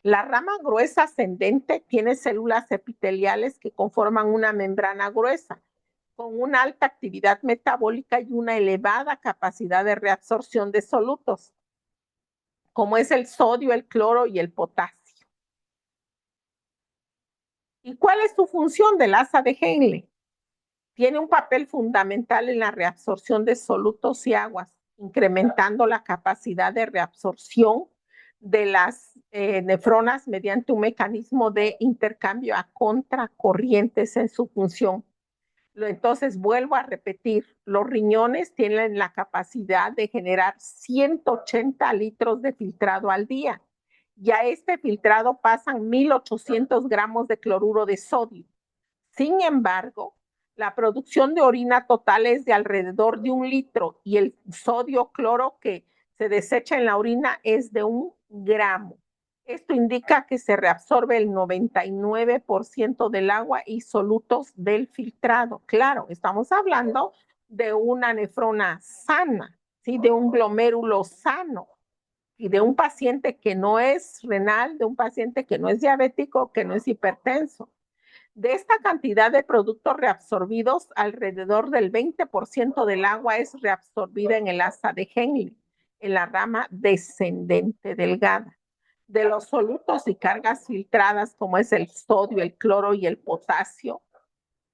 La rama gruesa ascendente tiene células epiteliales que conforman una membrana gruesa, con una alta actividad metabólica y una elevada capacidad de reabsorción de solutos, como es el sodio, el cloro y el potasio. ¿Y cuál es su función del asa de Henle? Tiene un papel fundamental en la reabsorción de solutos y aguas, incrementando la capacidad de reabsorción de las nefronas mediante un mecanismo de intercambio a contracorrientes en su función. Entonces, vuelvo a repetir, los riñones tienen la capacidad de generar 180 litros de filtrado al día. Y a este filtrado pasan 1.800 gramos de cloruro de sodio. Sin embargo, la producción de orina total es de alrededor de 1 litro y el sodio cloro que se desecha en la orina es de 1 gramo. Esto indica que se reabsorbe el 99% del agua y solutos del filtrado. Claro, estamos hablando de una nefrona sana, ¿sí? De un glomérulo sano y de un paciente que no es renal, de un paciente que no es diabético, que no es hipertenso. De esta cantidad de productos reabsorbidos, alrededor del 20% del agua es reabsorbida en el asa de Henle, en la rama descendente delgada. De los solutos y cargas filtradas, como es el sodio, el cloro y el potasio,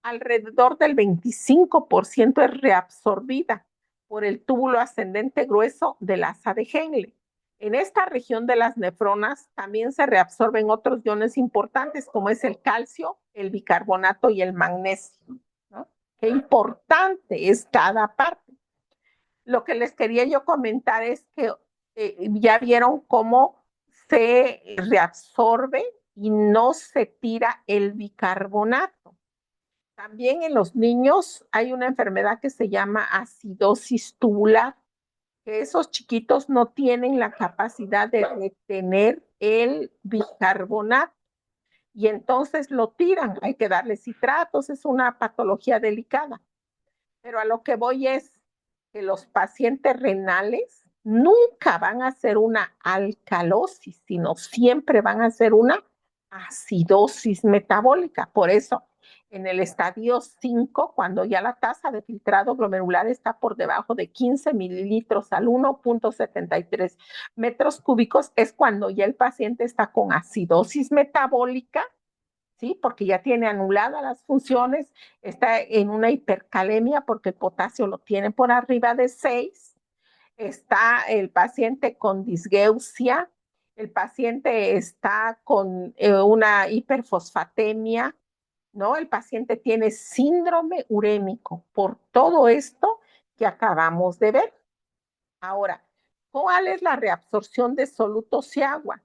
alrededor del 25% es reabsorbida por el túbulo ascendente grueso del asa de Henle. En esta región de las nefronas también se reabsorben otros iones importantes como es el calcio, el bicarbonato y el magnesio, ¿no? Qué importante es cada parte. Lo que les quería yo comentar es que ya vieron cómo se reabsorbe y no se tira el bicarbonato. También en los niños hay una enfermedad que se llama acidosis tubular, que esos chiquitos no tienen la capacidad de retener el bicarbonato y entonces lo tiran. Hay que darle citratos, es una patología delicada. Pero a lo que voy es que los pacientes renales nunca van a hacer una alcalosis, sino siempre van a hacer una acidosis metabólica. Por eso, en el estadio 5, cuando ya la tasa de filtrado glomerular está por debajo de 15 mililitros al 1.73 metros cúbicos, es cuando ya el paciente está con acidosis metabólica, ¿sí? Porque ya tiene anuladas las funciones, está en una hipercalemia porque el potasio lo tiene por arriba de 6, está el paciente con disgeusia, el paciente está con una hiperfosfatemia, ¿no? El paciente tiene síndrome urémico por todo esto que acabamos de ver. Ahora, ¿cuál es la reabsorción de solutos y agua?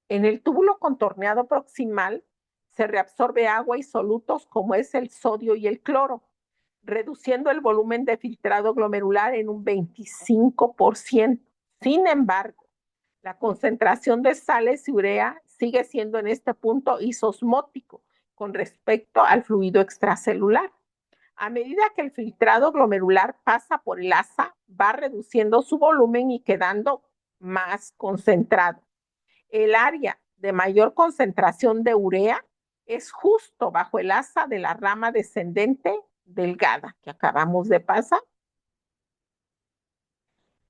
En el túbulo contorneado proximal se reabsorbe agua y solutos como es el sodio y el cloro, reduciendo el volumen de filtrado glomerular en un 25%. Sin embargo, la concentración de sales y urea sigue siendo en este punto isosmótico con respecto al fluido extracelular. A medida que el filtrado glomerular pasa por el asa, va reduciendo su volumen y quedando más concentrado. El área de mayor concentración de urea es justo bajo el asa de la rama descendente delgada que acabamos de pasar.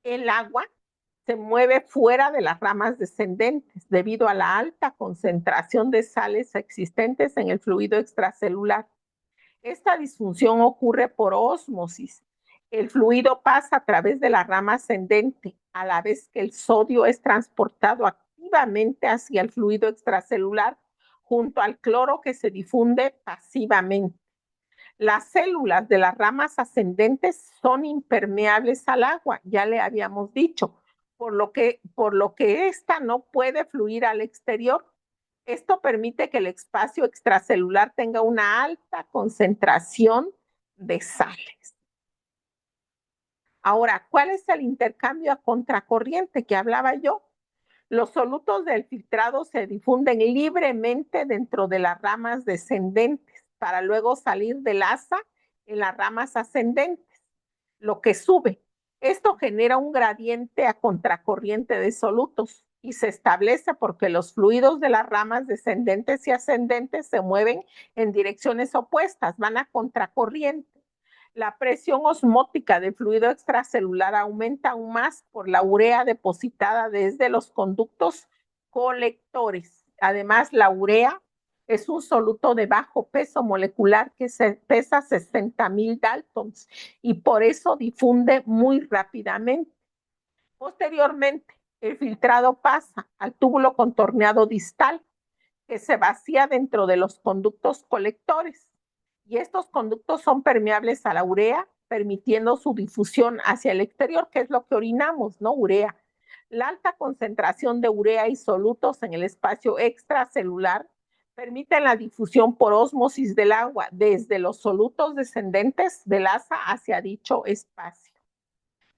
El agua se mueve fuera de las ramas descendentes debido a la alta concentración de sales existentes en el fluido extracelular. Esta disfunción ocurre por ósmosis. El fluido pasa a través de la rama ascendente, a la vez que el sodio es transportado activamente hacia el fluido extracelular junto al cloro que se difunde pasivamente. Las células de las ramas ascendentes son impermeables al agua, ya le habíamos dicho, por lo que esta no puede fluir al exterior. Esto permite que el espacio extracelular tenga una alta concentración de sales. Ahora, ¿cuál es el intercambio a contracorriente que hablaba yo? Los solutos del filtrado se difunden libremente dentro de las ramas descendentes para luego salir del asa en las ramas ascendentes, lo que sube. Esto genera un gradiente a contracorriente de solutos y se establece porque los fluidos de las ramas descendentes y ascendentes se mueven en direcciones opuestas, van a contracorriente. La presión osmótica del fluido extracelular aumenta aún más por la urea depositada desde los conductos colectores. Además, la urea es un soluto de bajo peso molecular que pesa 60,000 daltons y por eso difunde muy rápidamente. Posteriormente, el filtrado pasa al túbulo contorneado distal, que se vacía dentro de los conductos colectores. Y estos conductos son permeables a la urea, permitiendo su difusión hacia el exterior, que es lo que orinamos, ¿no? Urea. La alta concentración de urea y solutos en el espacio extracelular permiten la difusión por ósmosis del agua desde los solutos descendentes del asa hacia dicho espacio.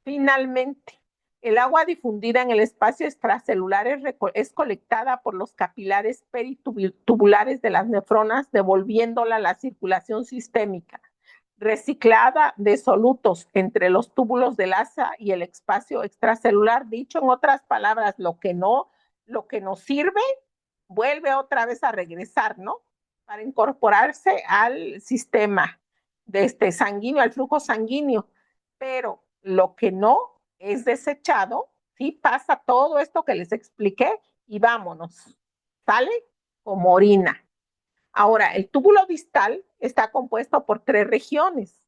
Finalmente, el agua difundida en el espacio extracelular es colectada por los capilares peritubulares de las nefronas, devolviéndola a la circulación sistémica, reciclada de solutos entre los túbulos del asa y el espacio extracelular. Dicho en otras palabras, lo que nos sirve, vuelve otra vez a regresar, ¿no? Para incorporarse al sistema de sanguíneo, al flujo sanguíneo. Pero lo que no es desechado, sí pasa todo esto que les expliqué y vámonos, sale como orina. Ahora, el túbulo distal está compuesto por 3 regiones.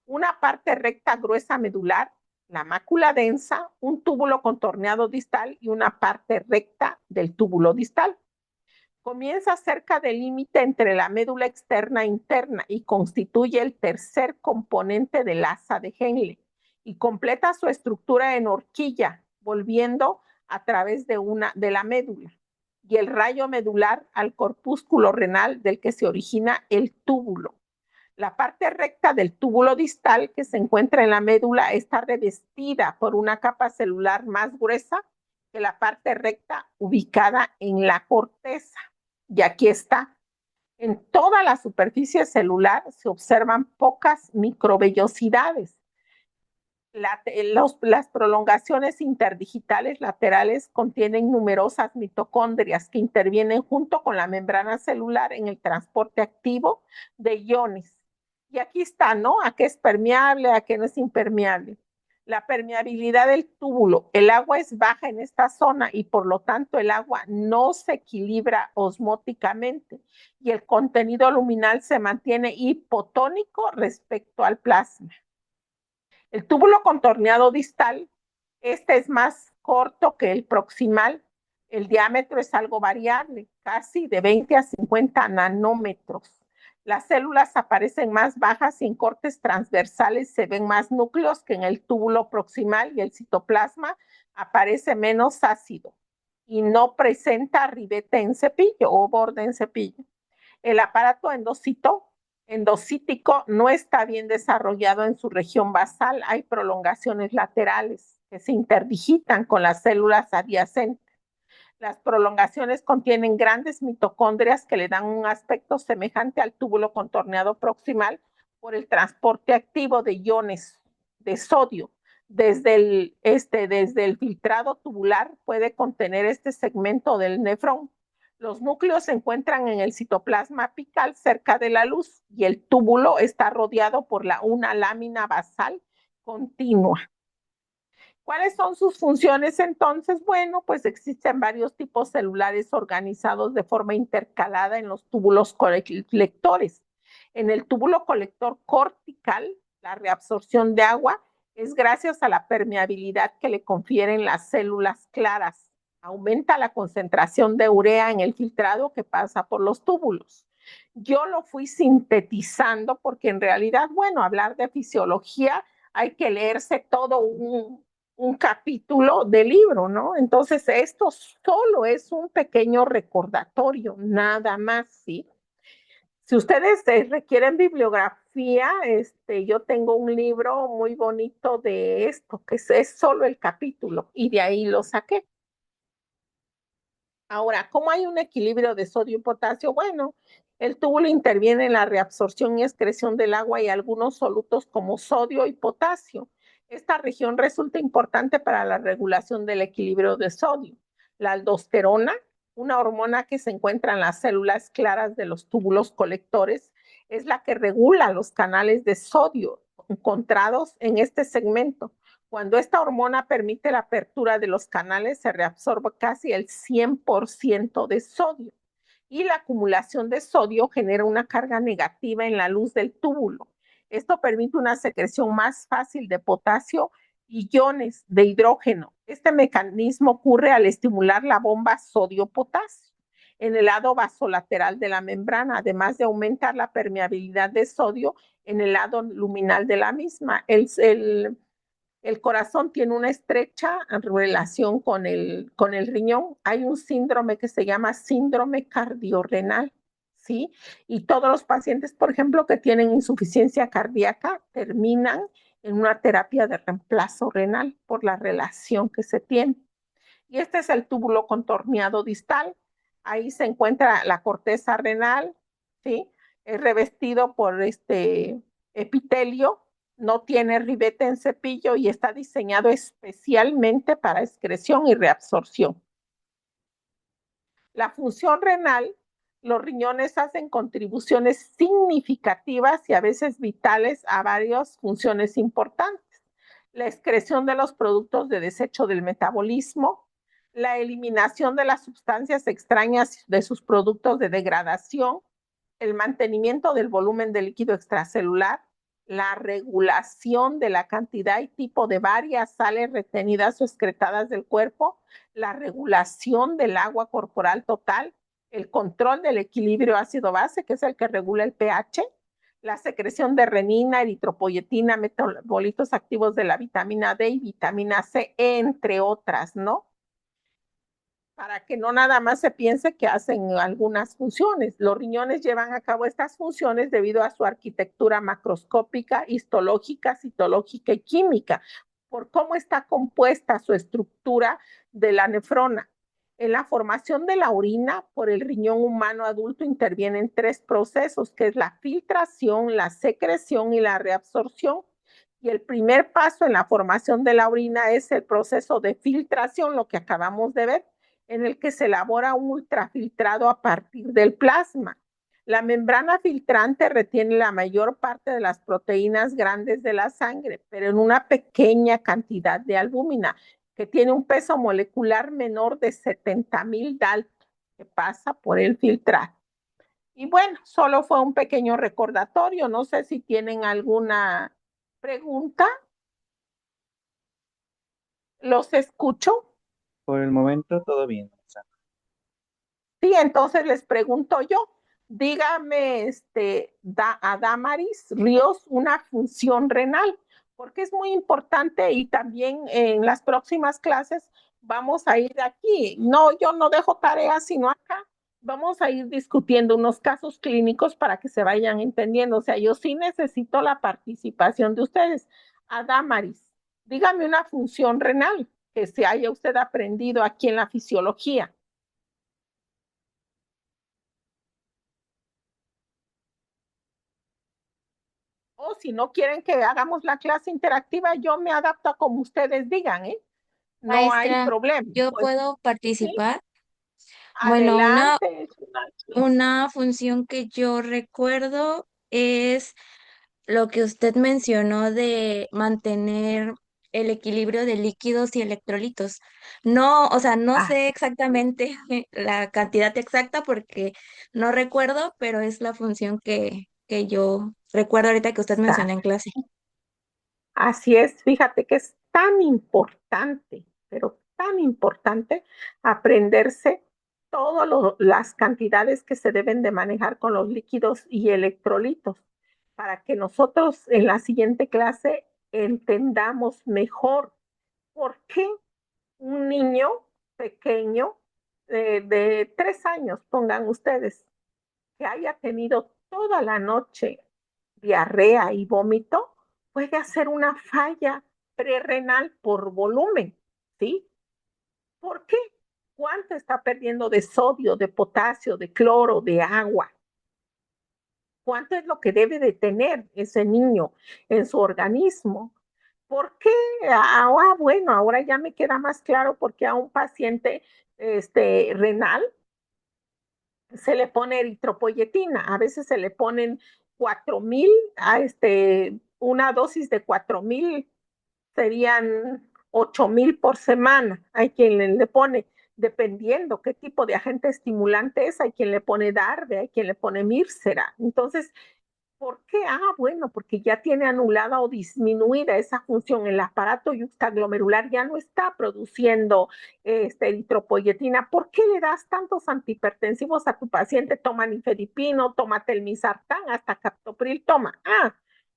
Una parte recta gruesa medular, la mácula densa, un túbulo contorneado distal y una parte recta del túbulo distal. Comienza cerca del límite entre la médula externa e interna y constituye el tercer componente del asa de Henle y completa su estructura en horquilla, volviendo a través de la médula y el rayo medular al corpúsculo renal del que se origina el túbulo. La parte recta del túbulo distal que se encuentra en la médula está revestida por una capa celular más gruesa que la parte recta ubicada en la corteza. Y aquí está. En toda la superficie celular se observan pocas microvellosidades. Las prolongaciones interdigitales laterales contienen numerosas mitocondrias que intervienen junto con la membrana celular en el transporte activo de iones. Y aquí está, ¿no? ¿A qué es permeable, a qué no es impermeable? La permeabilidad del túbulo. El agua es baja en esta zona y por lo tanto el agua no se equilibra osmóticamente y el contenido luminal se mantiene hipotónico respecto al plasma. El túbulo contorneado distal, este es más corto que el proximal. El diámetro es algo variable, casi de 20 a 50 nanómetros. Las células aparecen más bajas y en cortes transversales se ven más núcleos que en el túbulo proximal y el citoplasma aparece menos ácido y no presenta ribete en cepillo o borde en cepillo. El aparato endocítico no está bien desarrollado en su región basal. Hay prolongaciones laterales que se interdigitan con las células adyacentes. Las prolongaciones contienen grandes mitocondrias que le dan un aspecto semejante al túbulo contorneado proximal por el transporte activo de iones de sodio. Desde el filtrado tubular puede contener este segmento del nefrón. Los núcleos se encuentran en el citoplasma apical cerca de la luz y el túbulo está rodeado por una lámina basal continua. ¿Cuáles son sus funciones entonces? Bueno, pues existen varios tipos celulares organizados de forma intercalada en los túbulos colectores. En el túbulo colector cortical, la reabsorción de agua es gracias a la permeabilidad que le confieren las células claras. Aumenta la concentración de urea en el filtrado que pasa por los túbulos. Yo lo fui sintetizando porque en realidad, bueno, hablar de fisiología hay que leerse todo un capítulo del libro, ¿no? Entonces, esto solo es un pequeño recordatorio, nada más, ¿sí? Si ustedes requieren bibliografía, yo tengo un libro muy bonito de esto, que es solo el capítulo, y de ahí lo saqué. Ahora, ¿cómo hay un equilibrio de sodio y potasio? Bueno, el túbulo interviene en la reabsorción y excreción del agua y algunos solutos como sodio y potasio. Esta región resulta importante para la regulación del equilibrio de sodio. La aldosterona, una hormona que se encuentra en las células claras de los túbulos colectores, es la que regula los canales de sodio encontrados en este segmento. Cuando esta hormona permite la apertura de los canales, se reabsorbe casi el 100% de sodio y la acumulación de sodio genera una carga negativa en la luz del túbulo. Esto permite una secreción más fácil de potasio y iones de hidrógeno. Este mecanismo ocurre al estimular la bomba sodio-potasio en el lado vasolateral de la membrana, además de aumentar la permeabilidad de sodio en el lado luminal de la misma. El corazón tiene una estrecha relación con el riñón. Hay un síndrome que se llama síndrome cardiorrenal, ¿sí? Y todos los pacientes, por ejemplo, que tienen insuficiencia cardíaca, terminan en una terapia de reemplazo renal por la relación que se tiene. Y este es el túbulo contorneado distal. Ahí se encuentra la corteza renal, ¿sí? Es revestido por este epitelio, no tiene ribete en cepillo y está diseñado especialmente para excreción y reabsorción. La función renal, los riñones hacen contribuciones significativas y a veces vitales a varias funciones importantes. La excreción de los productos de desecho del metabolismo, la eliminación de las sustancias extrañas de sus productos de degradación, el mantenimiento del volumen de líquido extracelular, la regulación de la cantidad y tipo de varias sales retenidas o excretadas del cuerpo, la regulación del agua corporal total, el control del equilibrio ácido-base, que es el que regula el pH, la secreción de renina, eritropoyetina, metabolitos activos de la vitamina D y vitamina C, entre otras, ¿no? Para que no nada más se piense que hacen algunas funciones. Los riñones llevan a cabo estas funciones debido a su arquitectura macroscópica, histológica, citológica y química, por cómo está compuesta su estructura de la nefrona. En la formación de la orina por el riñón humano adulto intervienen tres procesos, que es la filtración, la secreción y la reabsorción. Y el primer paso en la formación de la orina es el proceso de filtración, lo que acabamos de ver, en el que se elabora un ultrafiltrado a partir del plasma. La membrana filtrante retiene la mayor parte de las proteínas grandes de la sangre, pero en una pequeña cantidad de albúmina, que tiene un peso molecular menor de 70,000 daltons, que pasa por el filtrado. Y bueno, solo fue un pequeño recordatorio. No sé si tienen alguna pregunta. Los escucho. Por el momento, todo bien. Sí, entonces les pregunto yo, dígame, a Damaris Ríos una función renal, porque es muy importante y también en las próximas clases vamos a ir aquí. No, yo no dejo tareas, sino acá vamos a ir discutiendo unos casos clínicos para que se vayan entendiendo. O sea, yo sí necesito la participación de ustedes. A Damaris, dígame una función renal que se haya usted aprendido aquí en la fisiología. O si no quieren que hagamos la clase interactiva, yo me adapto a como ustedes digan, ¿eh? No hay Maestra, problema. ¿yo Pues puedo sí, participar? Bueno, adelante. una función que yo recuerdo es lo que usted mencionó de mantener el equilibrio de líquidos y electrolitos. No, o sea, no Ah, sé exactamente la cantidad exacta porque no recuerdo, pero es la función que yo recuerdo ahorita que usted está. mencionó en clase. Así es, fíjate que es tan importante, pero tan importante aprenderse todas las cantidades que se deben de manejar con los líquidos y electrolitos para que nosotros en la siguiente clase entendamos mejor por qué un niño pequeño de 3 años, pongan ustedes, que haya tenido toda la noche diarrea y vómito, puede hacer una falla prerrenal por volumen, ¿sí? ¿Por qué? ¿Cuánto está perdiendo de sodio, de potasio, de cloro, de agua? ¿Cuánto es lo que debe de tener ese niño en su organismo? ¿Por qué? Bueno, ahora ya me queda más claro por qué a un paciente renal se le pone eritropoyetina. A veces se le ponen 4,000, una dosis de 4,000 serían 8,000 por semana. Hay quien le pone, dependiendo qué tipo de agente estimulante es, hay quien le pone Darbe, hay quien le pone Mírsera. Entonces, ¿por qué? Bueno, porque ya tiene anulada o disminuida esa función. El aparato yuxtaglomerular ya no está produciendo eritropoyetina. ¿Por qué le das tantos antihipertensivos a tu paciente? Toma nifedipino, toma telmisartán, hasta captopril toma.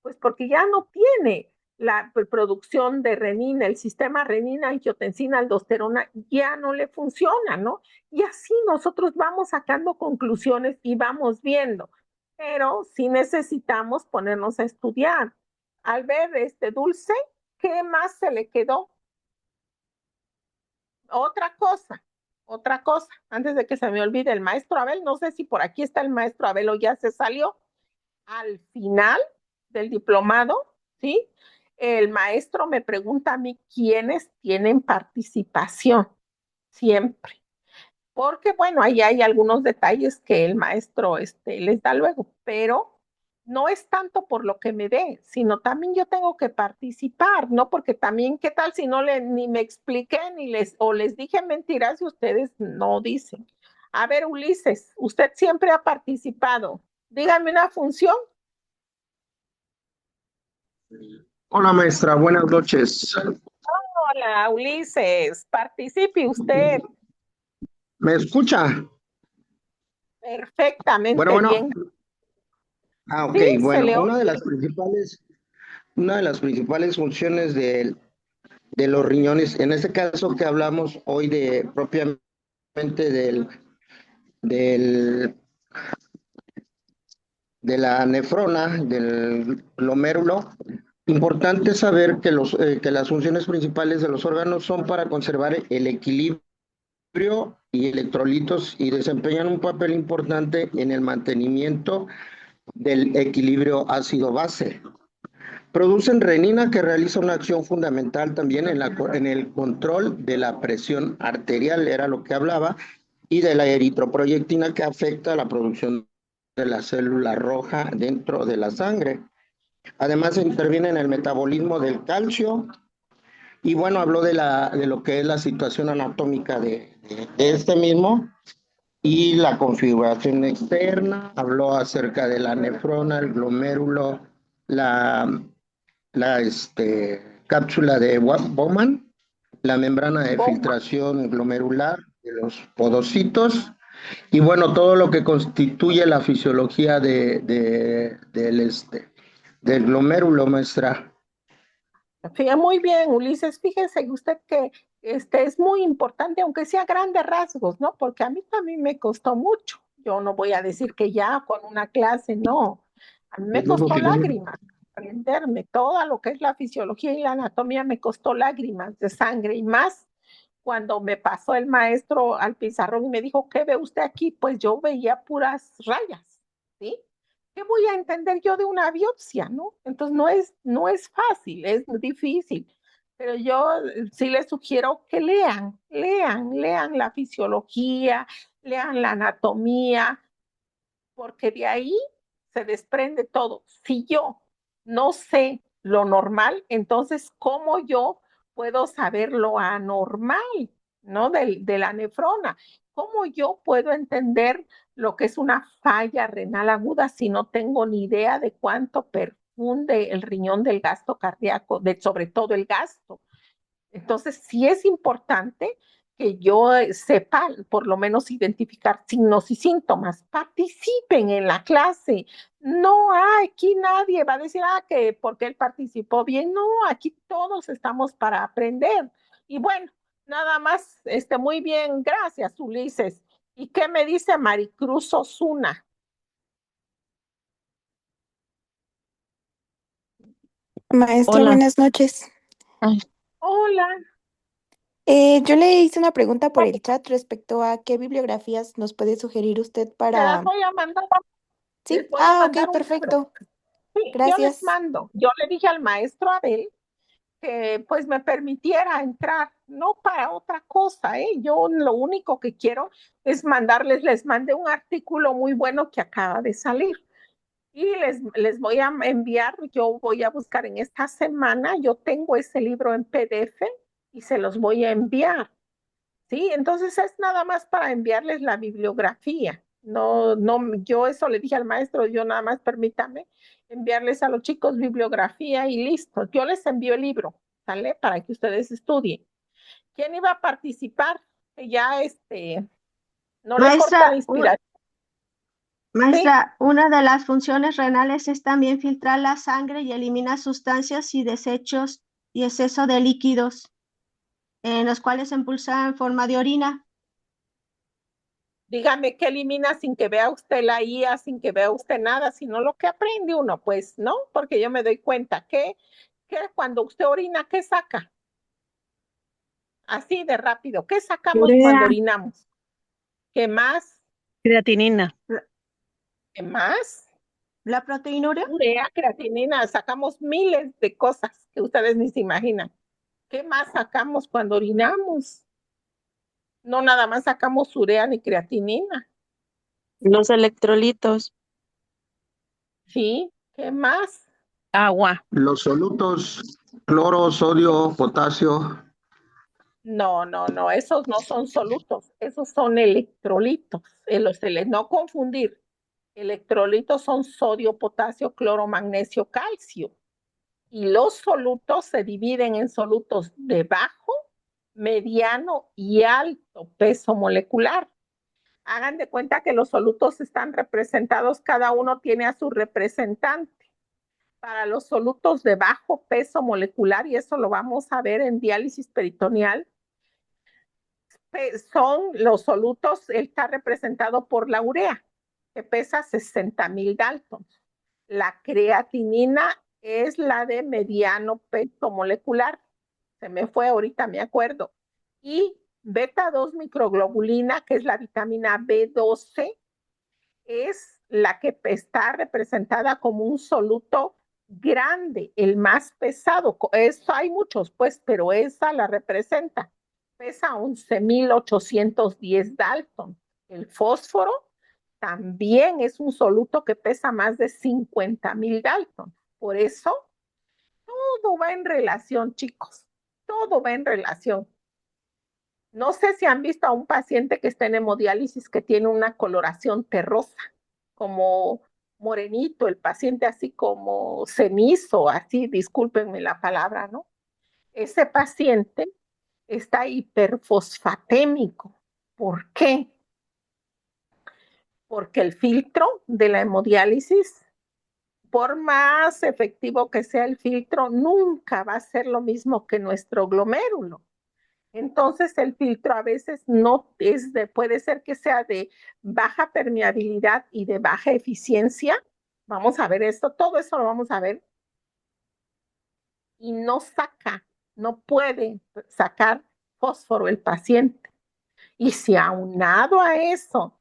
Pues porque ya no tiene la producción de renina, el sistema renina, angiotensina, aldosterona, ya no le funciona, ¿no? Y así nosotros vamos sacando conclusiones y vamos viendo, pero sí necesitamos ponernos a estudiar. Al ver Dulce, ¿qué más se le quedó? Otra cosa, antes de que se me olvide, el maestro Abel, no sé si por aquí está el maestro Abel o ya se salió. Al final del diplomado, ¿sí? El maestro me pregunta a mí quiénes tienen participación, siempre. Porque, bueno, ahí hay algunos detalles que el maestro les da luego, pero no es tanto por lo que me dé, sino también yo tengo que participar, ¿no? Porque también, ¿qué tal si no ni me expliqué o les dije mentiras y ustedes no dicen? A ver, Ulises, usted siempre ha participado. Dígame una función. Hola maestra, buenas noches. Hola, Ulises, participe usted. ¿Me escucha? Perfectamente Bueno. bien. Ok, Sí, bueno, una de las principales funciones de los riñones, en este caso que hablamos hoy de propiamente del de la nefrona, del glomérulo, importante saber que las funciones principales de los órganos son para conservar el equilibrio y electrolitos y desempeñan un papel importante en el mantenimiento del equilibrio ácido-base. Producen renina, que realiza una acción fundamental también en el control de la presión arterial, era lo que hablaba, y de la eritroproyectina, que afecta a la producción de la célula roja dentro de la sangre. Además, interviene en el metabolismo del calcio. Y bueno, habló de lo que es la situación anatómica de este mismo y la configuración externa. Habló acerca de la nefrona, el glomérulo, la cápsula de Bowman, la membrana de filtración glomerular de los podocitos, y bueno, todo lo que constituye la fisiología del glomérulo, maestra. Muy bien, Ulises. Fíjese usted que es muy importante, aunque sea grandes rasgos, ¿no? Porque a mí también me costó mucho. Yo no voy a decir que ya con una clase, no. A mí me costó lágrimas aprenderme todo lo que es la fisiología y la anatomía, me costó lágrimas de sangre y más cuando me pasó el maestro al pizarrón y me dijo, ¿qué ve usted aquí? Pues yo veía puras rayas, ¿sí? ¿Qué voy a entender yo de una biopsia, no? Entonces no es fácil, es difícil, pero yo sí les sugiero que lean la fisiología, lean la anatomía, porque de ahí se desprende todo. Si yo no sé lo normal, entonces, ¿cómo yo puedo saber lo anormal, ¿no? De la nefrona. ¿Cómo yo puedo entender lo que es una falla renal aguda si no tengo ni idea de cuánto perfunde el riñón del gasto cardíaco, sobre todo el gasto? Entonces, sí es importante que yo sepa, por lo menos, identificar signos y síntomas. Participen en la clase. No, aquí nadie va a decir, que porque él participó bien. No, aquí todos estamos para aprender. Y bueno, nada más, muy bien, gracias, Ulises. ¿Y qué me dice Maricruz Osuna? Maestra, Hola. buenas noches. Hola. Yo le hice una pregunta por el chat respecto a qué bibliografías nos puede sugerir usted Te las para... voy a mandar. Sí, Les voy a ok, mandar un libro. perfecto. Sí, yo les Gracias. mando. Yo le dije al maestro Abel que pues me permitiera entrar, no para otra cosa, ¿eh? Yo lo único que quiero es les mandé un artículo muy bueno que acaba de salir y les voy a enviar, yo voy a buscar en esta semana, yo tengo ese libro en PDF y se los voy a enviar. Sí, entonces es nada más para enviarles la bibliografía. No, no, yo eso le dije al maestro, yo nada más permítame enviarles a los chicos bibliografía y listo. Yo les envío el libro, ¿sale? Para que ustedes estudien. ¿Quién iba a participar? Que ya no le corta la Maestra, inspiración. maestra, una de las funciones renales es también filtrar la sangre y eliminar sustancias y desechos y exceso de líquidos, en los cuales se impulsa en forma de orina. Dígame qué elimina sin que vea usted la IA, sin que vea usted nada, sino lo que aprende uno, pues, ¿no? Porque yo me doy cuenta que cuando usted orina, ¿qué saca? Así de rápido. ¿Qué sacamos cuando Urea, orinamos? ¿Qué más? creatinina. ¿Qué más? La proteinuria, Urea, creatinina, sacamos miles de cosas que ustedes ni se imaginan. ¿Qué más sacamos cuando orinamos? No nada más sacamos urea ni creatinina. Los electrolitos. ¿Sí? ¿Qué más? Agua. Los solutos, cloro, sodio, potasio. No, esos no son solutos, esos son electrolitos. No confundir. Electrolitos son sodio, potasio, cloro, magnesio, calcio. Y los solutos se dividen en solutos de bajo, mediano y alto peso molecular. Hagan de cuenta que los solutos están representados, cada uno tiene a su representante. Para los solutos de bajo peso molecular, y eso lo vamos a ver en diálisis peritoneal, son los solutos, él está representado por la urea, que pesa 60,000 Daltons. La creatinina es la de mediano peso molecular. Se me fue ahorita, me acuerdo. Y beta 2 microglobulina, que es la vitamina B12, es la que está representada como un soluto grande, el más pesado. Hay muchos, pues, pero esa la representa. Pesa 11,810 Dalton. El fósforo también es un soluto que pesa más de 50,000 Dalton. Por eso, todo va en relación, chicos. Todo va en relación. No sé si han visto a un paciente que está en hemodiálisis que tiene una coloración terrosa, como morenito, el paciente así como cenizo, así, discúlpenme la palabra, ¿no? Ese paciente está hiperfosfatémico. ¿Por qué? Porque el filtro de la hemodiálisis, por más efectivo que sea el filtro, nunca va a ser lo mismo que nuestro glomérulo. Entonces el filtro a veces no es puede ser que sea de baja permeabilidad y de baja eficiencia. Vamos a ver esto, todo eso lo vamos a ver. Y no puede sacar fósforo el paciente. Y si aunado a eso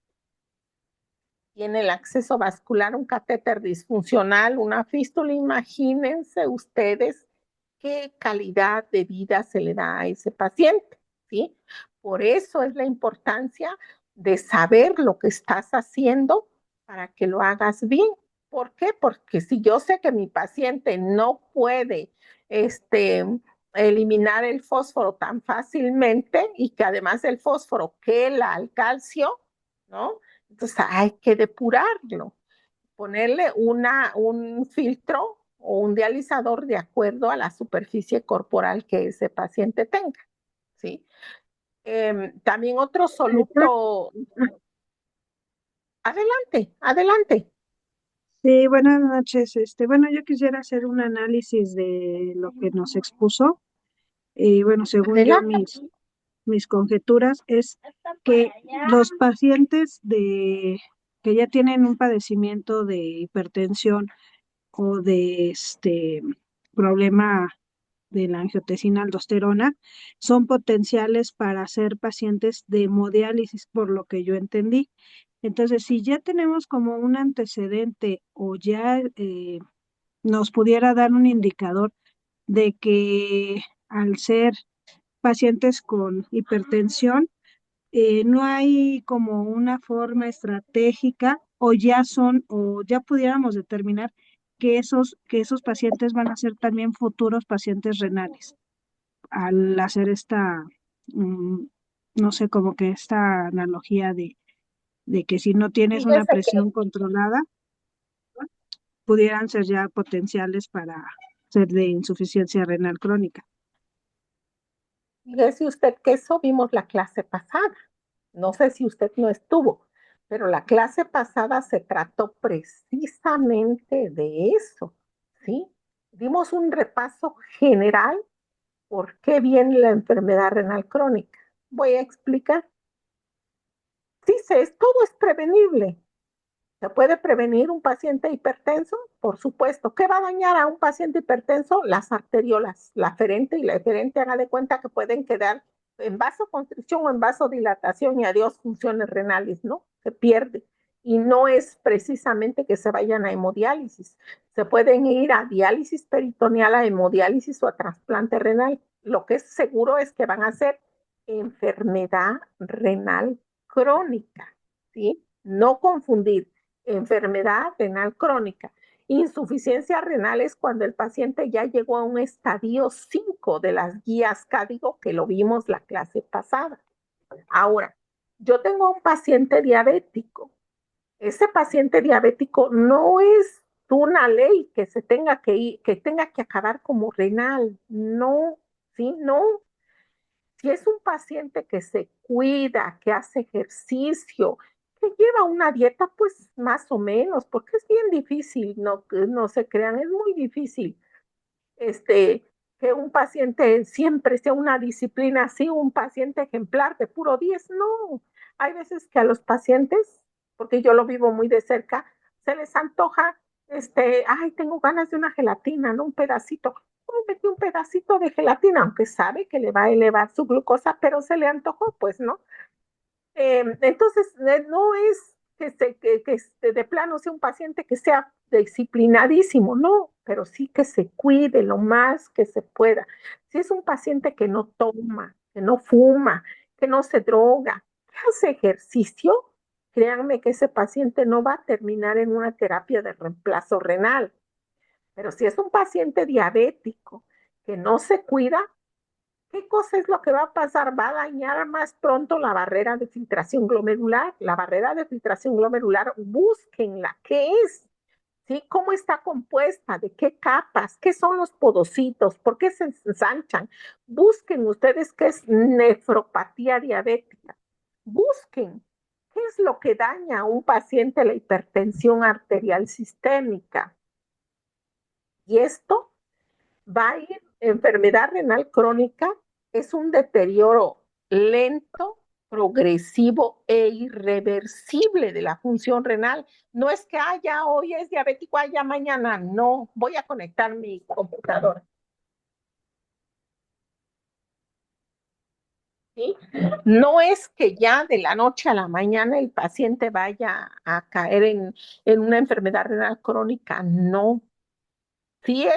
tiene el acceso vascular, un catéter disfuncional, una fístula, imagínense ustedes qué calidad de vida se le da a ese paciente, ¿sí? Por eso es la importancia de saber lo que estás haciendo para que lo hagas bien. ¿Por qué? Porque si yo sé que mi paciente no puede eliminar el fósforo tan fácilmente y que además el fósforo quela al calcio, ¿no? Entonces hay que depurarlo, ponerle un filtro o un dializador de acuerdo a la superficie corporal que ese paciente tenga, ¿sí? También otro soluto. Adelante, adelante. Sí, buenas noches. Bueno, yo quisiera hacer un análisis de lo que nos expuso. Y bueno, según yo, Adelante. mis conjeturas es que los pacientes que ya tienen un padecimiento de hipertensión o de problema de la angiotensina-aldosterona son potenciales para ser pacientes de hemodiálisis, por lo que yo entendí. Entonces, si ya tenemos como un antecedente o ya nos pudiera dar un indicador de que al ser pacientes con hipertensión, no hay como una forma estratégica o ya pudiéramos determinar que esos pacientes van a ser también futuros pacientes renales al hacer no sé, como que esta analogía de que si no tienes una Fíjese que, presión controlada, pudieran ser ya potenciales para ser de insuficiencia renal crónica. fíjese usted que eso vimos la clase pasada. No sé si usted no estuvo, pero la clase pasada se trató precisamente de eso, ¿sí? Dimos un repaso general por qué viene la enfermedad renal crónica. Voy a explicar. Sí, todo es prevenible. ¿Se puede prevenir un paciente hipertenso? Por supuesto. ¿Qué va a dañar a un paciente hipertenso? Las arteriolas, la aferente y la eferente. Haga de cuenta que pueden quedar en vasoconstricción o en vasodilatación y adiós funciones renales, ¿no? Se pierde. Y no es precisamente que se vayan a hemodiálisis. Se pueden ir a diálisis peritoneal, a hemodiálisis o a trasplante renal. Lo que es seguro es que van a ser enfermedad renal crónica, ¿sí? No confundir enfermedad renal crónica. Insuficiencia renal es cuando el paciente ya llegó a un estadio 5 de las guías CADIGO, que lo vimos la clase pasada. Ahora, yo tengo un paciente diabético. Ese paciente diabético no es una ley que se tenga que acabar como renal. No, sí, no. Si es un paciente que se cuida, que hace ejercicio, que lleva una dieta, pues más o menos, porque es bien difícil, no se crean, es muy difícil que un paciente siempre sea una disciplina así, un paciente ejemplar de puro 10, no. Hay veces que a los pacientes, porque yo lo vivo muy de cerca, se les antoja, ay, tengo ganas de una gelatina, ¿no? Un pedacito. Metí un pedacito de gelatina, aunque sabe que le va a elevar su glucosa, pero se le antojó, pues, ¿no? Entonces, no es que de plano sea un paciente que sea disciplinadísimo, no, pero sí que se cuide lo más que se pueda. Si es un paciente que no toma, que no fuma, que no se droga, que hace ejercicio, créanme que ese paciente no va a terminar en una terapia de reemplazo renal. Pero si es un paciente diabético que no se cuida, ¿qué cosa es lo que va a pasar? Va a dañar más pronto la barrera de filtración glomerular. La barrera de filtración glomerular, búsquenla. ¿Qué es? ¿Sí? ¿Cómo está compuesta? ¿De qué capas? ¿Qué son los podocitos? ¿Por qué se ensanchan? Busquen ustedes qué es nefropatía diabética. Busquen qué es lo que daña a un paciente la hipertensión arterial sistémica. Y esto va a ir, enfermedad renal crónica es un deterioro lento, progresivo e irreversible de la función renal. No es que ya hoy es diabético, ya mañana no. Voy a conectar mi computadora. ¿Sí? No es que ya de la noche a la mañana el paciente vaya a caer en una enfermedad renal crónica, no. Sí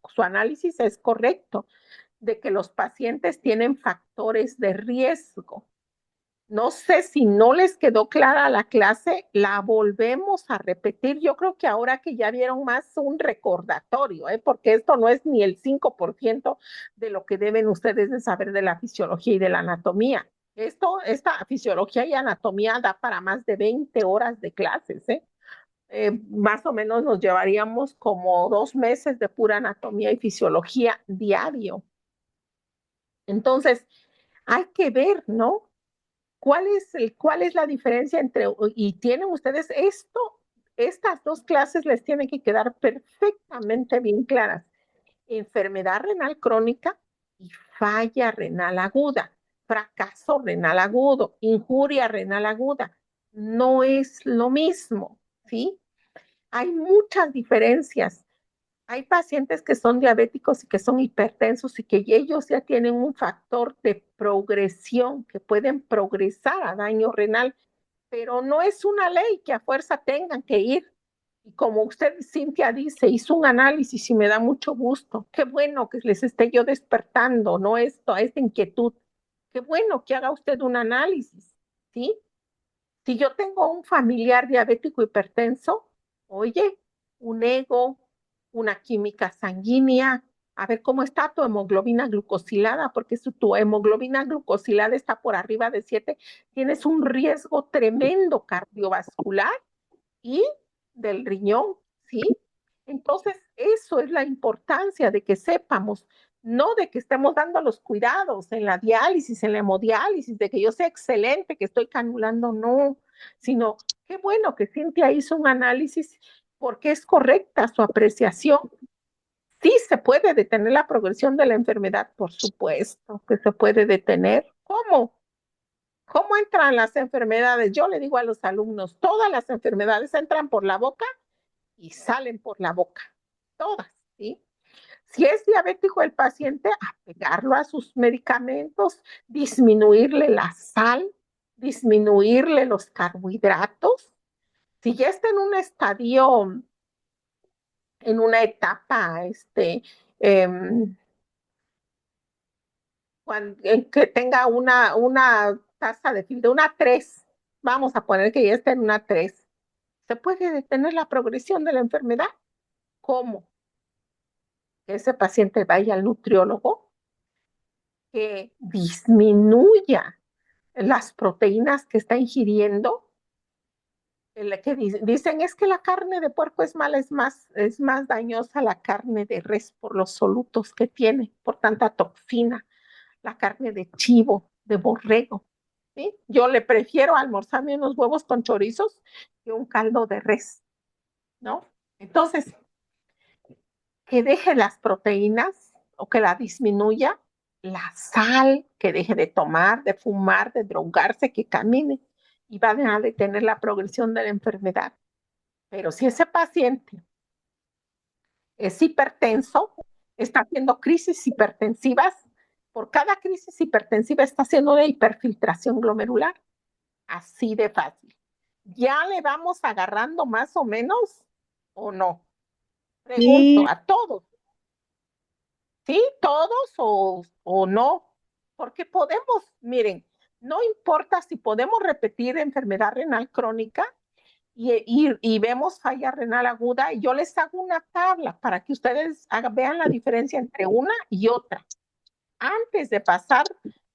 su análisis es correcto, de que los pacientes tienen factores de riesgo. No sé si no les quedó clara la clase, la volvemos a repetir. Yo creo que ahora que ya vieron más un recordatorio, porque esto no es ni el 5% de lo que deben ustedes de saber de la fisiología y de la anatomía. Esta fisiología y anatomía da para más de 20 horas de clases, más o menos nos llevaríamos como 2 meses de pura anatomía y fisiología diario. Entonces, hay que ver, ¿no? ¿Cuál es la diferencia entre, y tienen ustedes estas dos clases les tienen que quedar perfectamente bien claras? Enfermedad renal crónica y falla renal aguda, fracaso renal agudo, injuria renal aguda. No es lo mismo, ¿sí? Hay muchas diferencias. Hay pacientes que son diabéticos y que son hipertensos y que ellos ya tienen un factor de progresión, que pueden progresar a daño renal, pero no es una ley que a fuerza tengan que ir. Y como usted, Cintia, dice, hizo un análisis y me da mucho gusto. Qué bueno que les esté yo despertando, ¿no? Esto, esta inquietud. Qué bueno que haga usted un análisis, ¿sí? Si yo tengo un familiar diabético hipertenso, oye, un ego, una química sanguínea, a ver cómo está tu hemoglobina glucosilada, porque si tu hemoglobina glucosilada está por arriba de 7, tienes un riesgo tremendo cardiovascular y del riñón, ¿sí? Entonces, eso es la importancia de que sepamos, no de que estemos dando los cuidados en la diálisis, en la hemodiálisis, de que yo sea excelente, que estoy canulando, no, sino qué bueno que Cintia hizo un análisis porque es correcta su apreciación. Sí se puede detener la progresión de la enfermedad, por supuesto que se puede detener. ¿Cómo? ¿Cómo entran las enfermedades? Yo le digo a los alumnos, todas las enfermedades entran por la boca y salen por la boca, todas, ¿sí? Si es diabético el paciente, apegarlo a sus medicamentos, disminuirle la sal, disminuirle los carbohidratos. Si ya está en un estadio, en una etapa, eh, en que tenga una tasa de filtro, una 3, vamos a poner que ya esté en una 3, ¿se puede detener la progresión de la enfermedad? ¿Cómo? Que ese paciente vaya al nutriólogo, que disminuya las proteínas que está ingiriendo, que dicen es que la carne de puerco es mala, es más dañosa la carne de res por los solutos que tiene, por tanta toxina, la carne de chivo, de borrego, ¿sí? Yo le prefiero almorzarme unos huevos con chorizos que un caldo de res, ¿no? Entonces, que deje las proteínas o que la disminuya, la sal, que deje de tomar, de fumar, de drogarse, que camine y va a detener la progresión de la enfermedad. Pero si ese paciente es hipertenso, está haciendo crisis hipertensivas, por cada crisis hipertensiva está haciendo una hiperfiltración glomerular, así de fácil. ¿Ya le vamos agarrando más o menos o no? Pregunto Sí, a todos. ¿Sí? ¿Todos o no? Porque podemos, miren, no importa si podemos repetir enfermedad renal crónica y vemos falla renal aguda, y yo les hago una tabla para que ustedes vean la diferencia entre una y otra. Antes de pasar,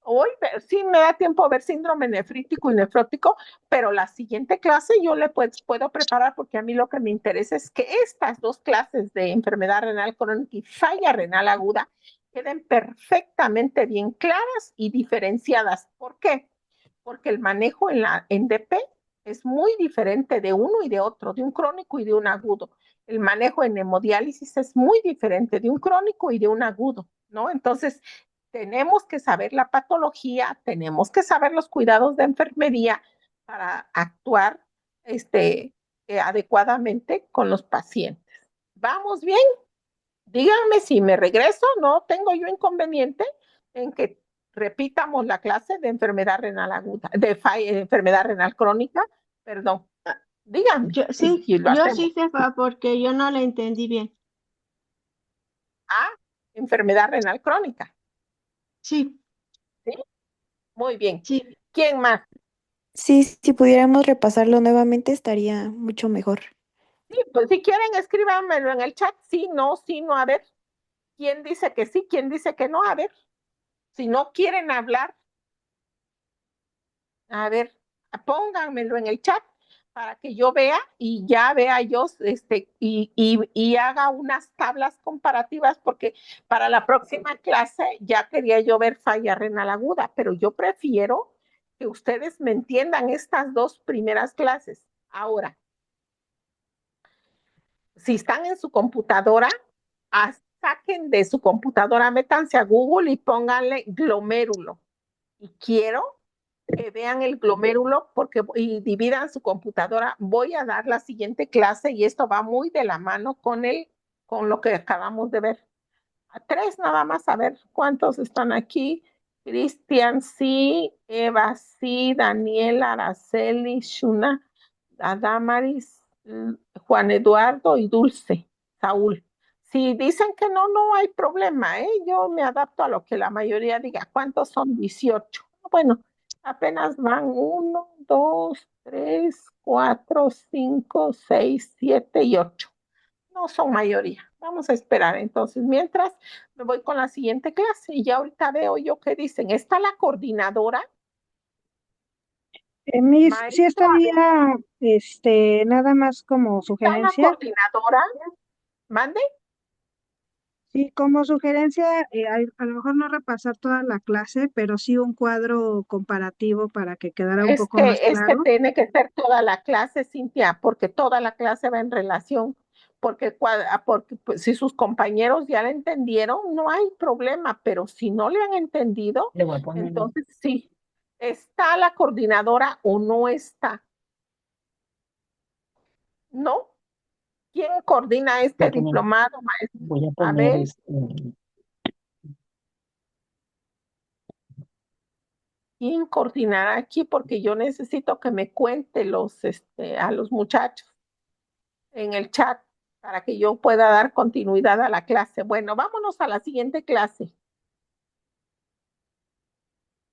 hoy sí me da tiempo a ver síndrome nefrítico y nefrótico, pero la siguiente clase yo le puedo preparar porque a mí lo que me interesa es que estas dos clases de enfermedad renal crónica y falla renal aguda queden perfectamente bien claras y diferenciadas. ¿Por qué? Porque el manejo en DP es muy diferente de uno y de otro, de un crónico y de un agudo. El manejo en hemodiálisis es muy diferente de un crónico y de un agudo, ¿no? Entonces, tenemos que saber la patología, tenemos que saber los cuidados de enfermería para actuar adecuadamente con los pacientes. ¿Vamos bien? Díganme si me regreso, no tengo yo inconveniente en que repitamos la clase de enfermedad renal aguda, de enfermedad renal crónica, perdón. Díganme si lo yo hacemos. sí, jefa, porque yo no la entendí bien. Ah, enfermedad renal crónica. Sí, ¿Sí? Muy bien. sí. ¿Quién más? Sí, si pudiéramos repasarlo nuevamente estaría mucho mejor. Sí, pues si quieren, escríbanmelo en el chat. Sí, no, a ver. ¿Quién dice que sí? ¿Quién dice que no? A ver. Si no quieren hablar, a ver, pónganmelo en el chat para que yo vea y ya vea yo y haga unas tablas comparativas, porque para la próxima clase ya quería yo ver falla renal aguda, pero yo prefiero que ustedes me entiendan estas dos primeras clases. Ahora, si están en su computadora, saquen de su computadora, métanse a Google y pónganle glomérulo. Y quiero que vean el glomérulo y dividan su computadora. Voy a dar la siguiente clase y esto va muy de la mano con con lo que acabamos de ver. A 3 nada más, a ver cuántos están aquí. Cristian, sí. Eva, sí. Daniela, Araceli, Shuna, Adamaris, Juan Eduardo y Dulce, Saúl. Si dicen que no, no hay problema, ¿eh? Yo me adapto a lo que la mayoría diga. ¿Cuántos son? 18. Bueno, apenas van 1, 2, 3, 4, 5, 6, 7 y 8. No son mayoría. Vamos a esperar. Entonces, mientras me voy con la siguiente clase y ya ahorita veo yo qué dicen. ¿Está la coordinadora? Miss, sí Maestro, estaría, nada más como ¿está la sugerencia. coordinadora? ¿Mande? Sí, como sugerencia, a lo mejor no repasar toda la clase, pero sí un cuadro comparativo para que quedara un poco más Es que claro. tiene que ser toda la clase, Cintia, porque toda la clase va en relación, porque pues, si sus compañeros ya la entendieron, no hay problema, pero si no le han entendido, Le voy a poner. entonces sí, ¿está la coordinadora o no está? ¿No? ¿Quién coordina este Voy a poner, diplomado, maestro? voy a A poner ver, ¿quién coordinará aquí? Porque yo necesito que me cuente a los muchachos en el chat para que yo pueda dar continuidad a la clase. Bueno, vámonos a la siguiente clase.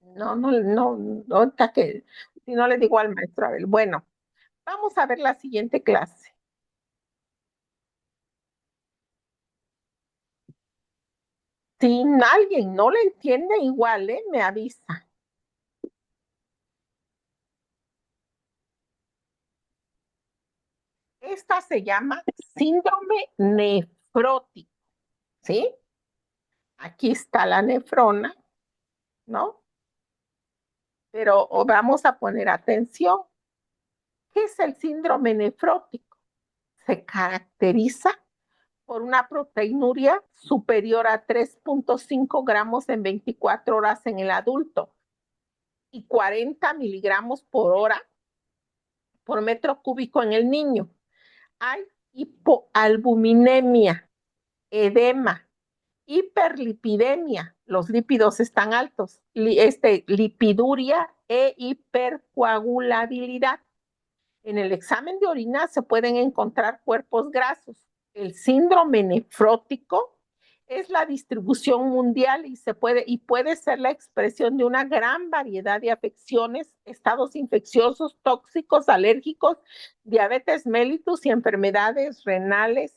No, ahorita que si no le digo al maestro, a ver, bueno, vamos a ver la siguiente clase. Si alguien no le entiende igual, me avisa. Esta se llama síndrome nefrótico, ¿sí? Aquí está la nefrona, ¿no? Pero vamos a poner atención. ¿Qué es el síndrome nefrótico? Se caracteriza por una proteinuria superior a 3.5 gramos en 24 horas en el adulto y 40 miligramos por hora por metro cúbico en el niño. Hay hipoalbuminemia, edema, hiperlipidemia, los lípidos están altos, lipiduria e hipercoagulabilidad. En el examen de orina se pueden encontrar cuerpos grasos. El síndrome nefrótico es la distribución mundial y puede ser la expresión de una gran variedad de afecciones, estados infecciosos, tóxicos, alérgicos, diabetes mellitus y enfermedades renales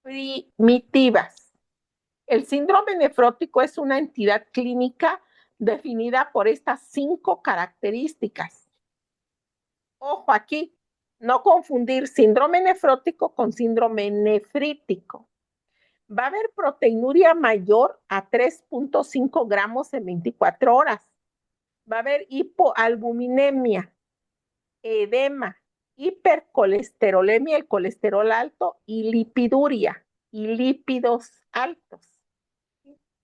primitivas. El síndrome nefrótico es una entidad clínica definida por estas 5 características. Ojo aquí, no confundir síndrome nefrótico con síndrome nefrítico. Va a haber proteinuria mayor a 3.5 gramos en 24 horas. Va a haber hipoalbuminemia, edema, hipercolesterolemia, el colesterol alto, y lipiduria, y lípidos altos.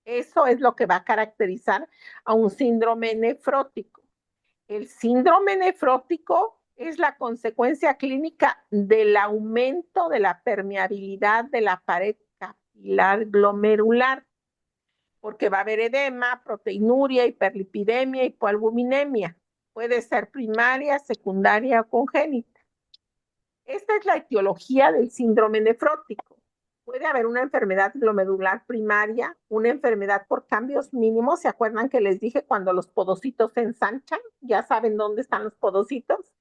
Eso es lo que va a caracterizar a un síndrome nefrótico. El síndrome nefrótico es la consecuencia clínica del aumento de la permeabilidad de la pared capilar glomerular, porque va a haber edema, proteinuria, hiperlipidemia, hipoalbuminemia. Puede ser primaria, secundaria o congénita. Esta es la etiología del síndrome nefrótico. Puede haber una enfermedad glomerular primaria, una enfermedad por cambios mínimos. ¿Se acuerdan que les dije cuando los podocitos se ensanchan? ¿Ya saben dónde están los podocitos?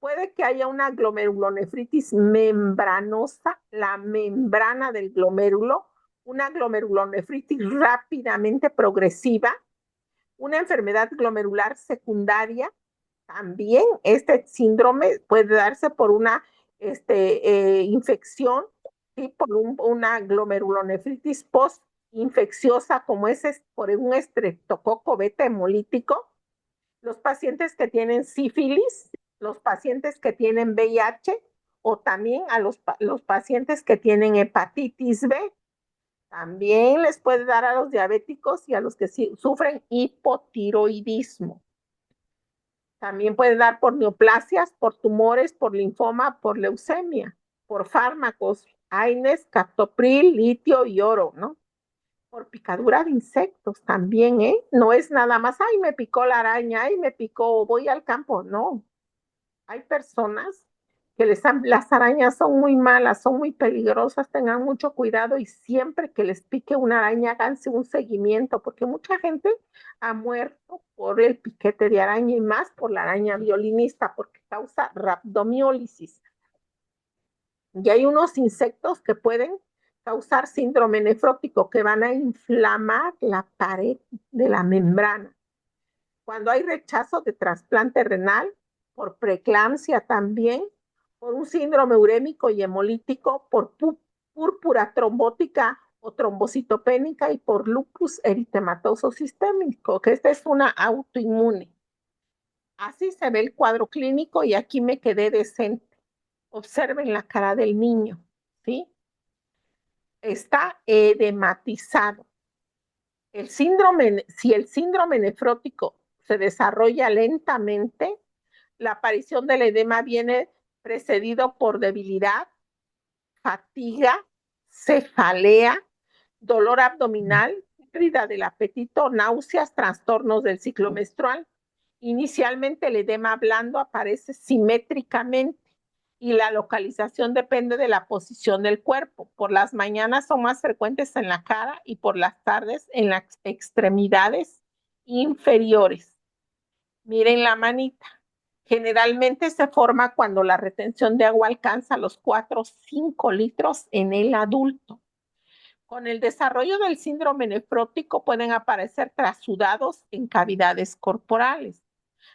Puede que haya una glomerulonefritis membranosa, la membrana del glomérulo, una glomerulonefritis rápidamente progresiva, una enfermedad glomerular secundaria. También este síndrome puede darse por una infección, ¿sí? Por una glomerulonefritis postinfecciosa, como es por un estreptococo beta hemolítico. Los pacientes que tienen sífilis, los pacientes que tienen VIH o también a los pacientes que tienen hepatitis B. También les puede dar a los diabéticos y a los que sufren hipotiroidismo. También puede dar por neoplasias, por tumores, por linfoma, por leucemia, por fármacos AINES, captopril, litio y oro, ¿no? Por picadura de insectos también, ¿eh? No es nada más, ay, me picó la araña, ay, me picó, voy al campo, no. Hay personas que las arañas son muy malas, son muy peligrosas, tengan mucho cuidado y siempre que les pique una araña, háganse un seguimiento, porque mucha gente ha muerto por el piquete de araña y más por la araña violinista, porque causa rhabdomiólisis. Y hay unos insectos que pueden causar síndrome nefrótico, que van a inflamar la pared de la membrana. Cuando hay rechazo de trasplante renal, por preeclampsia también, por un síndrome urémico y hemolítico, por púrpura trombótica o trombocitopénica y por lupus eritematoso sistémico, que esta es una autoinmune. Así se ve el cuadro clínico y aquí me quedé decente. Observen la cara del niño, ¿sí? Está edematizado. Si el síndrome nefrótico se desarrolla lentamente, la aparición del edema viene precedido por debilidad, fatiga, cefalea, dolor abdominal, pérdida del apetito, náuseas, trastornos del ciclo menstrual. Inicialmente el edema blando aparece simétricamente y la localización depende de la posición del cuerpo. Por las mañanas son más frecuentes en la cara y por las tardes en las extremidades inferiores. Miren la manita. Generalmente se forma cuando la retención de agua alcanza los 4 o 5 litros en el adulto. Con el desarrollo del síndrome nefrótico pueden aparecer trasudados en cavidades corporales.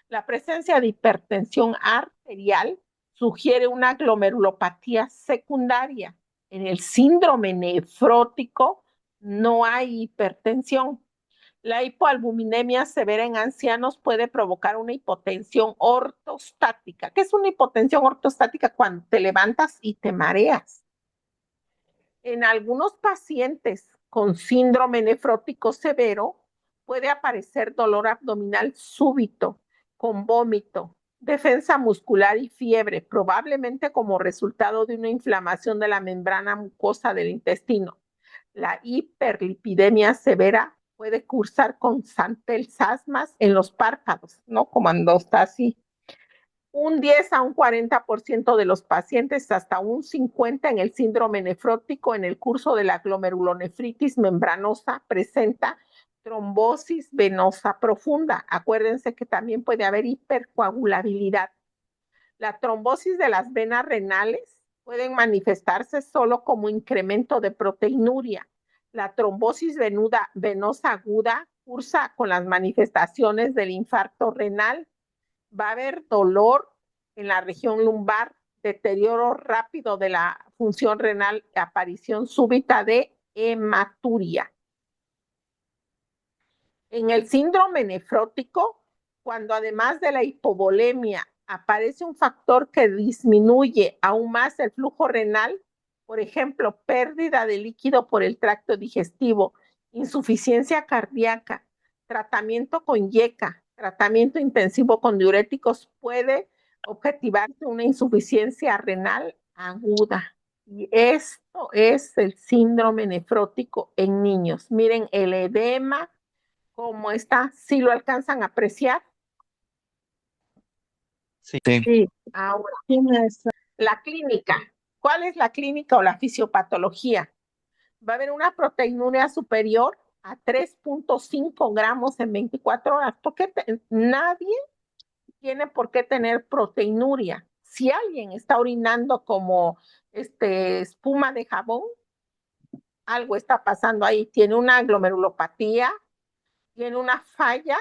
La presencia de hipertensión arterial sugiere una glomerulopatía secundaria. En el síndrome nefrótico no hay hipertensión. La hipoalbuminemia severa en ancianos puede provocar una hipotensión ortostática. ¿Qué es una hipotensión ortostática? Cuando te levantas y te mareas. En algunos pacientes con síndrome nefrótico severo puede aparecer dolor abdominal súbito, con vómito, defensa muscular y fiebre, probablemente como resultado de una inflamación de la membrana mucosa del intestino. La hiperlipidemia severa puede cursar con santelzasmas en los párpados, ¿no? Cuando está así. Un 10 a un 40% de los pacientes, hasta un 50% en el síndrome nefrótico, en el curso de la glomerulonefritis membranosa, presenta trombosis venosa profunda. Acuérdense que también puede haber hipercoagulabilidad. La trombosis de las venas renales pueden manifestarse solo como incremento de proteinuria. La trombosis venosa aguda cursa con las manifestaciones del infarto renal. Va a haber dolor en la región lumbar, deterioro rápido de la función renal, aparición súbita de hematuria. En el síndrome nefrótico, cuando además de la hipovolemia aparece un factor que disminuye aún más el flujo renal, por ejemplo, pérdida de líquido por el tracto digestivo, insuficiencia cardíaca, tratamiento con YECA, tratamiento intensivo con diuréticos, puede objetivarse una insuficiencia renal aguda. Y esto es el síndrome nefrótico en niños. Miren el edema, cómo está, ¿sí lo alcanzan a apreciar? Sí. Sí, Ahora, tiene esa. la clínica. ¿Cuál es la clínica o la fisiopatología? Va a haber una proteinuria superior a 3.5 gramos en 24 horas. Porque nadie tiene por qué tener proteinuria. Si alguien está orinando como espuma de jabón, algo está pasando ahí. Tiene una glomerulopatía, tiene una falla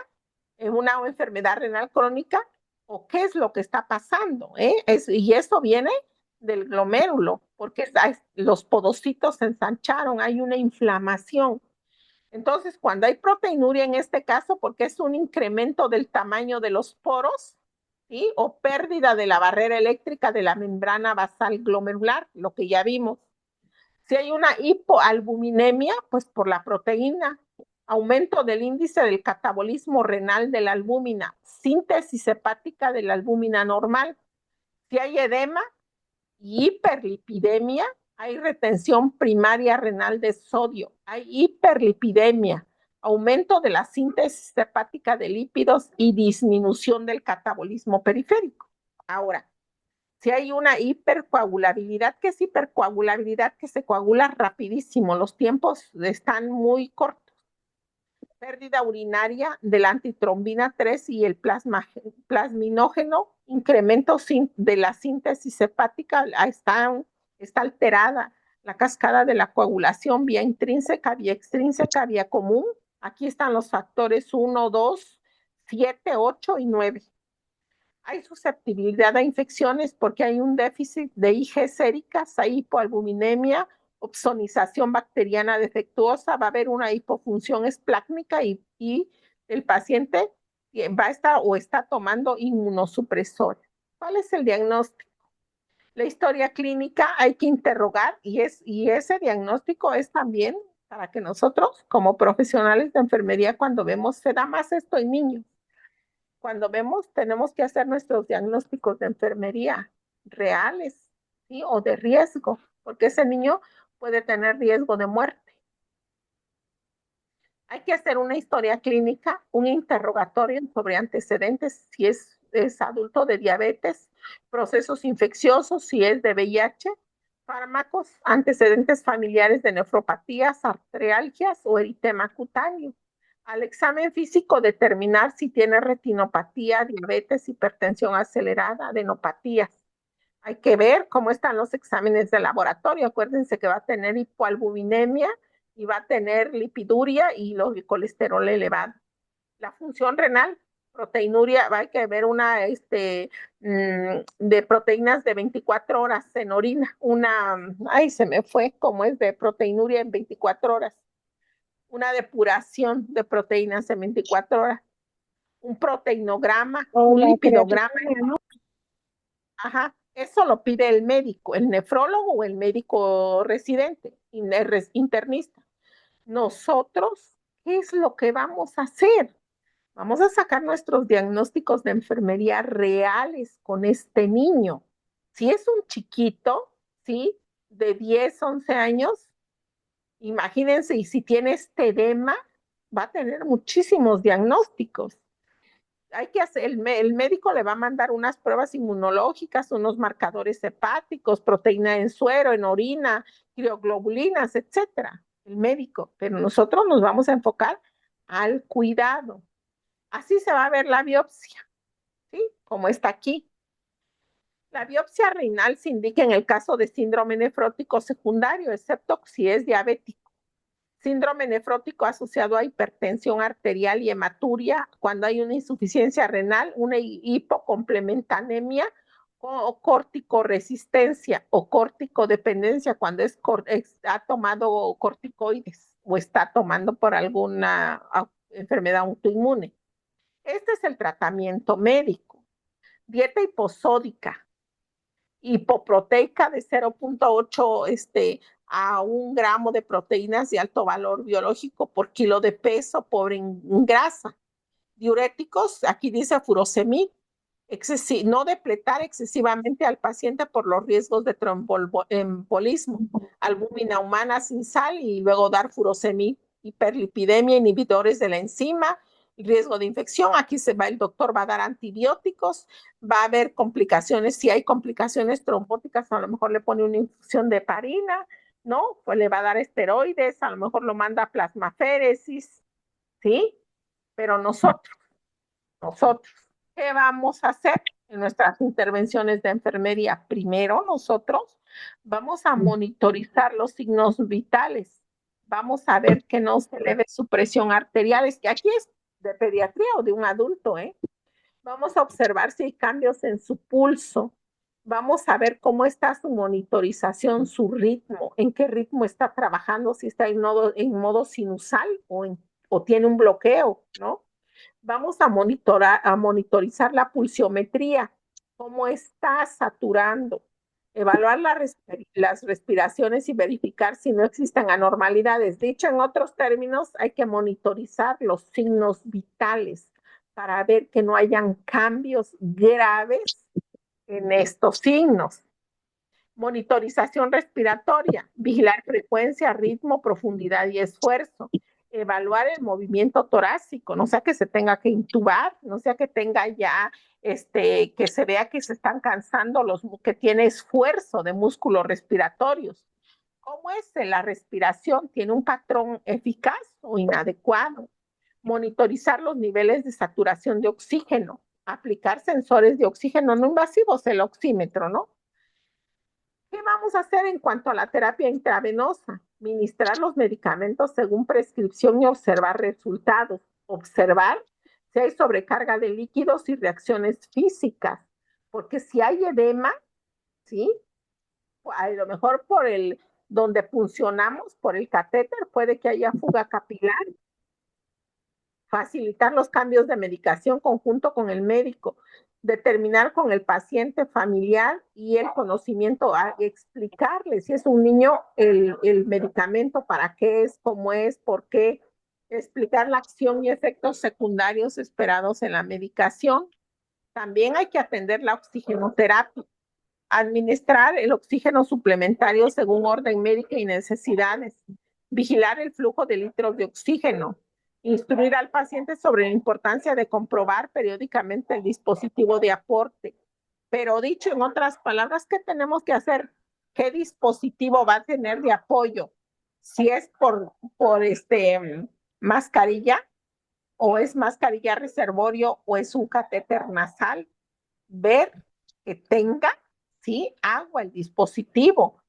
en una enfermedad renal crónica, o qué es lo que está pasando, y eso viene del glomérulo, porque los podocitos se ensancharon, hay una inflamación. Entonces, cuando hay proteinuria en este caso, porque es un incremento del tamaño de los poros, ¿sí? O pérdida de la barrera eléctrica de la membrana basal glomerular, lo que ya vimos. Si hay una hipoalbuminemia, pues por la proteína, aumento del índice del catabolismo renal de la albúmina, síntesis hepática de la albúmina normal. Si hay edema y hiperlipidemia, hay retención primaria renal de sodio, hay hiperlipidemia, aumento de la síntesis hepática de lípidos y disminución del catabolismo periférico. Ahora, si hay una hipercoagulabilidad, ¿qué es hipercoagulabilidad? Que se coagula rapidísimo, los tiempos están muy cortos. Pérdida urinaria de la antitrombina 3 y el plasminógeno, incremento de la síntesis hepática, está alterada la cascada de la coagulación vía intrínseca, vía extrínseca, vía común. Aquí están los factores 1, 2, 7, 8 y 9. Hay susceptibilidad a infecciones porque hay un déficit de IG séricas, hay hipoalbuminemia, opsonización bacteriana defectuosa, va a haber una hipofunción esplácnica y el paciente va a estar o está tomando inmunosupresores. ¿Cuál es el diagnóstico? La historia clínica hay que interrogar y ese diagnóstico es también para que nosotros como profesionales de enfermería cuando vemos, se da más esto en niños. Cuando vemos, tenemos que hacer nuestros diagnósticos de enfermería reales, ¿sí? O de riesgo, porque ese niño puede tener riesgo de muerte. Hay que hacer una historia clínica, un interrogatorio sobre antecedentes, si es adulto de diabetes, procesos infecciosos, si es de VIH, fármacos, antecedentes familiares de nefropatías, arterialgias o eritema cutáneo. Al examen físico determinar si tiene retinopatía, diabetes, hipertensión acelerada, adenopatías. Hay que ver cómo están los exámenes de laboratorio. Acuérdense que va a tener hipoalbuminemia y va a tener lipiduria y colesterol elevado. La función renal, proteinuria, hay que ver una de proteínas de 24 horas en orina. Se me fue, cómo es de proteinuria en 24 horas. Una depuración de proteínas en 24 horas, un proteinograma, un lipidograma. ¿No? Ajá, eso lo pide el médico, el nefrólogo o el médico residente, internista. Nosotros, ¿qué es lo que vamos a hacer? Vamos a sacar nuestros diagnósticos de enfermería reales con este niño. Si es un chiquito, ¿sí? De 10, 11 años, imagínense, y si tiene este edema, va a tener muchísimos diagnósticos. Hay que hacer, el médico le va a mandar unas pruebas inmunológicas, unos marcadores hepáticos, proteína en suero, en orina, crioglobulinas, etcétera, el médico, pero nosotros nos vamos a enfocar al cuidado. Así se va a ver la biopsia, ¿sí? Como está aquí. La biopsia renal se indica en el caso de síndrome nefrótico secundario, excepto si es diabético. Síndrome nefrótico asociado a hipertensión arterial y hematuria, cuando hay una insuficiencia renal, una hipocomplementanemia o corticoresistencia o corticodependencia, cuando ha tomado corticoides o está tomando por alguna enfermedad autoinmune. Este es el tratamiento médico. Dieta hiposódica, hipoproteica de 0.8 a 1 gramo de proteínas de alto valor biológico por kilo de peso, pobre en grasa. Diuréticos, aquí dice furosemid, no depletar excesivamente al paciente por los riesgos de tromboembolismo, albúmina humana sin sal y luego dar furosemid, hiperlipidemia, inhibidores de la enzima, riesgo de infección. Aquí el doctor va a dar antibióticos, va a haber complicaciones. Si hay complicaciones trombóticas, a lo mejor le pone una infusión de heparina, ¿no? Pues le va a dar esteroides, a lo mejor lo manda a plasmaféresis, ¿sí? Pero nosotros, ¿qué vamos a hacer en nuestras intervenciones de enfermería? Primero, nosotros vamos a monitorizar los signos vitales. Vamos a ver que no se eleve su presión arterial. Es que aquí es de pediatría o de un adulto, ¿eh? Vamos a observar si hay cambios en su pulso. Vamos a ver cómo está su monitorización, su ritmo, en qué ritmo está trabajando, si está en modo sinusal o tiene un bloqueo, ¿no? Vamos a monitorizar la pulsiometría, cómo está saturando, evaluar las respiraciones y verificar si no existen anormalidades. Dicho en otros términos, hay que monitorizar los signos vitales para ver que no hayan cambios graves en estos signos. Monitorización respiratoria, vigilar frecuencia, ritmo, profundidad y esfuerzo. Evaluar el movimiento torácico, no sea que se tenga que intubar, no sea que tenga ya, que se vea que se están cansando que tiene esfuerzo de músculos respiratorios. ¿Cómo es la respiración? ¿Tiene un patrón eficaz o inadecuado? Monitorizar los niveles de saturación de oxígeno, aplicar sensores de oxígeno no invasivos, el oxímetro, ¿no? ¿Qué vamos a hacer en cuanto a la terapia intravenosa? Ministrar los medicamentos según prescripción y observar resultados. Observar si hay sobrecarga de líquidos y reacciones físicas. Porque si hay edema, ¿sí? A lo mejor donde funcionamos, por el catéter, puede que haya fuga capilar. Facilitar los cambios de medicación conjunto con el médico, determinar con el paciente familiar y el conocimiento, explicarle si es un niño el medicamento, para qué es, cómo es, por qué, explicar la acción y efectos secundarios esperados en la medicación. También hay que atender la oxigenoterapia, administrar el oxígeno suplementario según orden médica y necesidades, vigilar el flujo de litros de oxígeno, instruir al paciente sobre la importancia de comprobar periódicamente el dispositivo de aporte. Pero dicho en otras palabras, ¿qué tenemos que hacer? ¿Qué dispositivo va a tener de apoyo? Si es por mascarilla, o es mascarilla reservorio, o es un catéter nasal. Ver que tenga, ¿sí?, agua el dispositivo.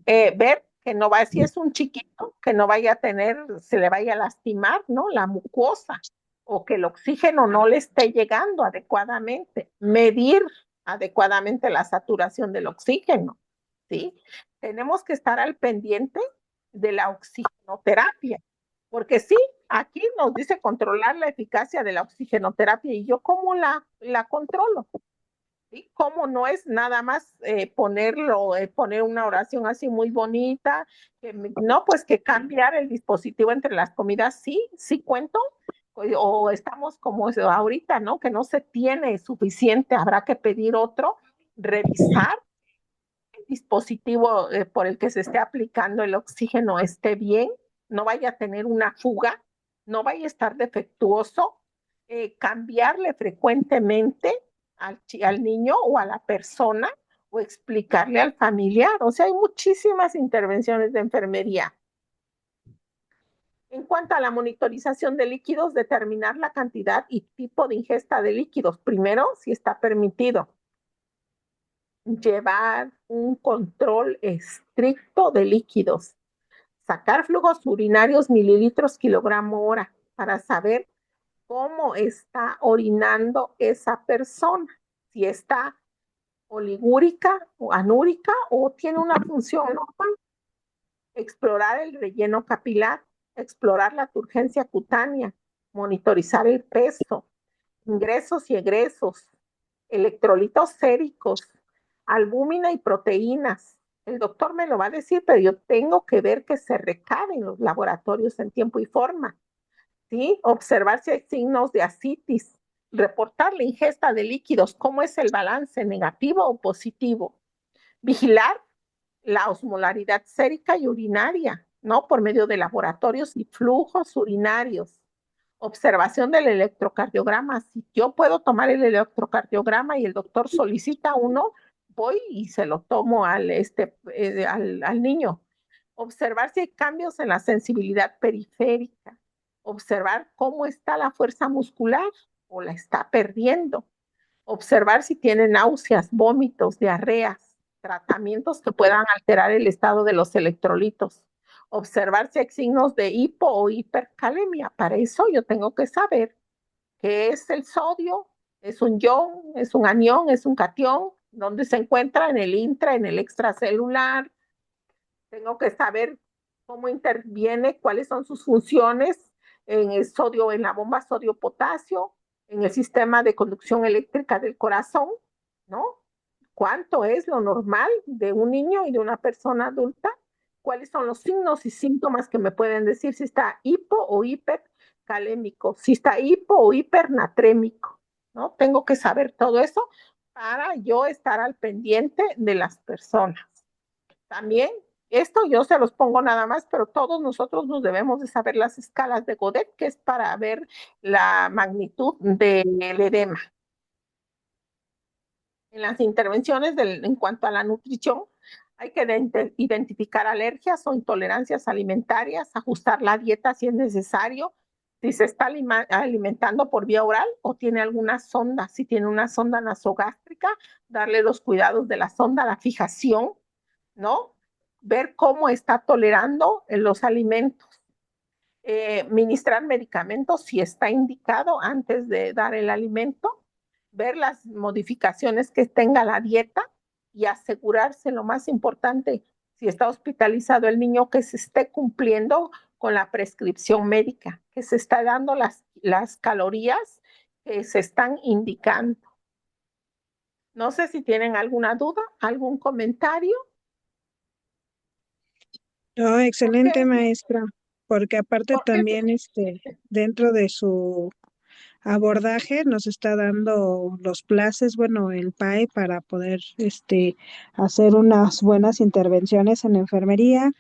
Ver que no va, si es un chiquito, que no vaya a tener, se le vaya a lastimar, ¿no?, la mucosa, o que el oxígeno no le esté llegando adecuadamente. Medir adecuadamente la saturación del oxígeno, ¿sí? Tenemos que estar al pendiente de la oxigenoterapia, porque sí, aquí nos dice controlar la eficacia de la oxigenoterapia, y yo ¿cómo la controlo? ¿Sí? ¿Cómo no es nada más poner una oración así muy bonita? No, pues que cambiar el dispositivo entre las comidas, sí cuento, o estamos como ahorita, ¿no? Que no se tiene suficiente, habrá que pedir otro, revisar el dispositivo por el que se esté aplicando el oxígeno esté bien, no vaya a tener una fuga, no vaya a estar defectuoso, cambiarle frecuentemente al niño o a la persona, o explicarle al familiar. O sea, hay muchísimas intervenciones de enfermería. En cuanto a la monitorización de líquidos, determinar la cantidad y tipo de ingesta de líquidos. Primero, si está permitido. Llevar un control estricto de líquidos. Sacar flujos urinarios mililitros kilogramo hora para saber cómo está orinando esa persona. Si está oligúrica o anúrica o tiene una función normal. Explorar el relleno capilar, explorar la turgencia cutánea, monitorizar el peso, ingresos y egresos, electrolitos séricos, albúmina y proteínas. El doctor me lo va a decir, pero yo tengo que ver que se recaben los laboratorios en tiempo y forma, ¿sí? Observar si hay signos de ascitis, reportar la ingesta de líquidos, cómo es el balance, negativo o positivo. Vigilar la osmolaridad sérica y urinaria, ¿no?, por medio de laboratorios y flujos urinarios. Observación del electrocardiograma. Si yo puedo tomar el electrocardiograma y el doctor solicita uno, voy y se lo tomo al niño. Observar si hay cambios en la sensibilidad periférica. Observar cómo está la fuerza muscular o la está perdiendo. Observar si tiene náuseas, vómitos, diarreas, tratamientos que puedan alterar el estado de los electrolitos. Observar si hay signos de hipo o hipercalemia. Para eso yo tengo que saber qué es el sodio, es un ion, es un anión, es un catión, dónde se encuentra, en el intra, en el extracelular. Tengo que saber cómo interviene, cuáles son sus funciones en el sodio, en la bomba sodio-potasio, en el sistema de conducción eléctrica del corazón, ¿no? ¿Cuánto es lo normal de un niño y de una persona adulta? ¿Cuáles son los signos y síntomas que me pueden decir si está hipo o hipercalémico, si está hipo o hipernatrémico, ¿no? Tengo que saber todo eso para yo estar al pendiente de las personas. También, esto yo se los pongo nada más, pero todos nosotros nos debemos de saber las escalas de Godet, que es para ver la magnitud del edema. En las intervenciones en cuanto a la nutrición, hay que identificar alergias o intolerancias alimentarias, ajustar la dieta si es necesario, si se está alimentando por vía oral o tiene alguna sonda. Si tiene una sonda nasogástrica, darle los cuidados de la sonda, la fijación, ¿no? Ver cómo está tolerando los alimentos. Ministrar medicamentos si está indicado antes de dar el alimento, ver las modificaciones que tenga la dieta y asegurarse, lo más importante, si está hospitalizado el niño, que se esté cumpliendo con la prescripción médica, que se está dando las calorías que se están indicando. No sé si tienen alguna duda, algún comentario. No, excelente Ok. maestra, porque aparte ¿Por qué? también dentro de su abordaje nos está dando los places, bueno, el PAE para poder hacer unas buenas intervenciones en la enfermería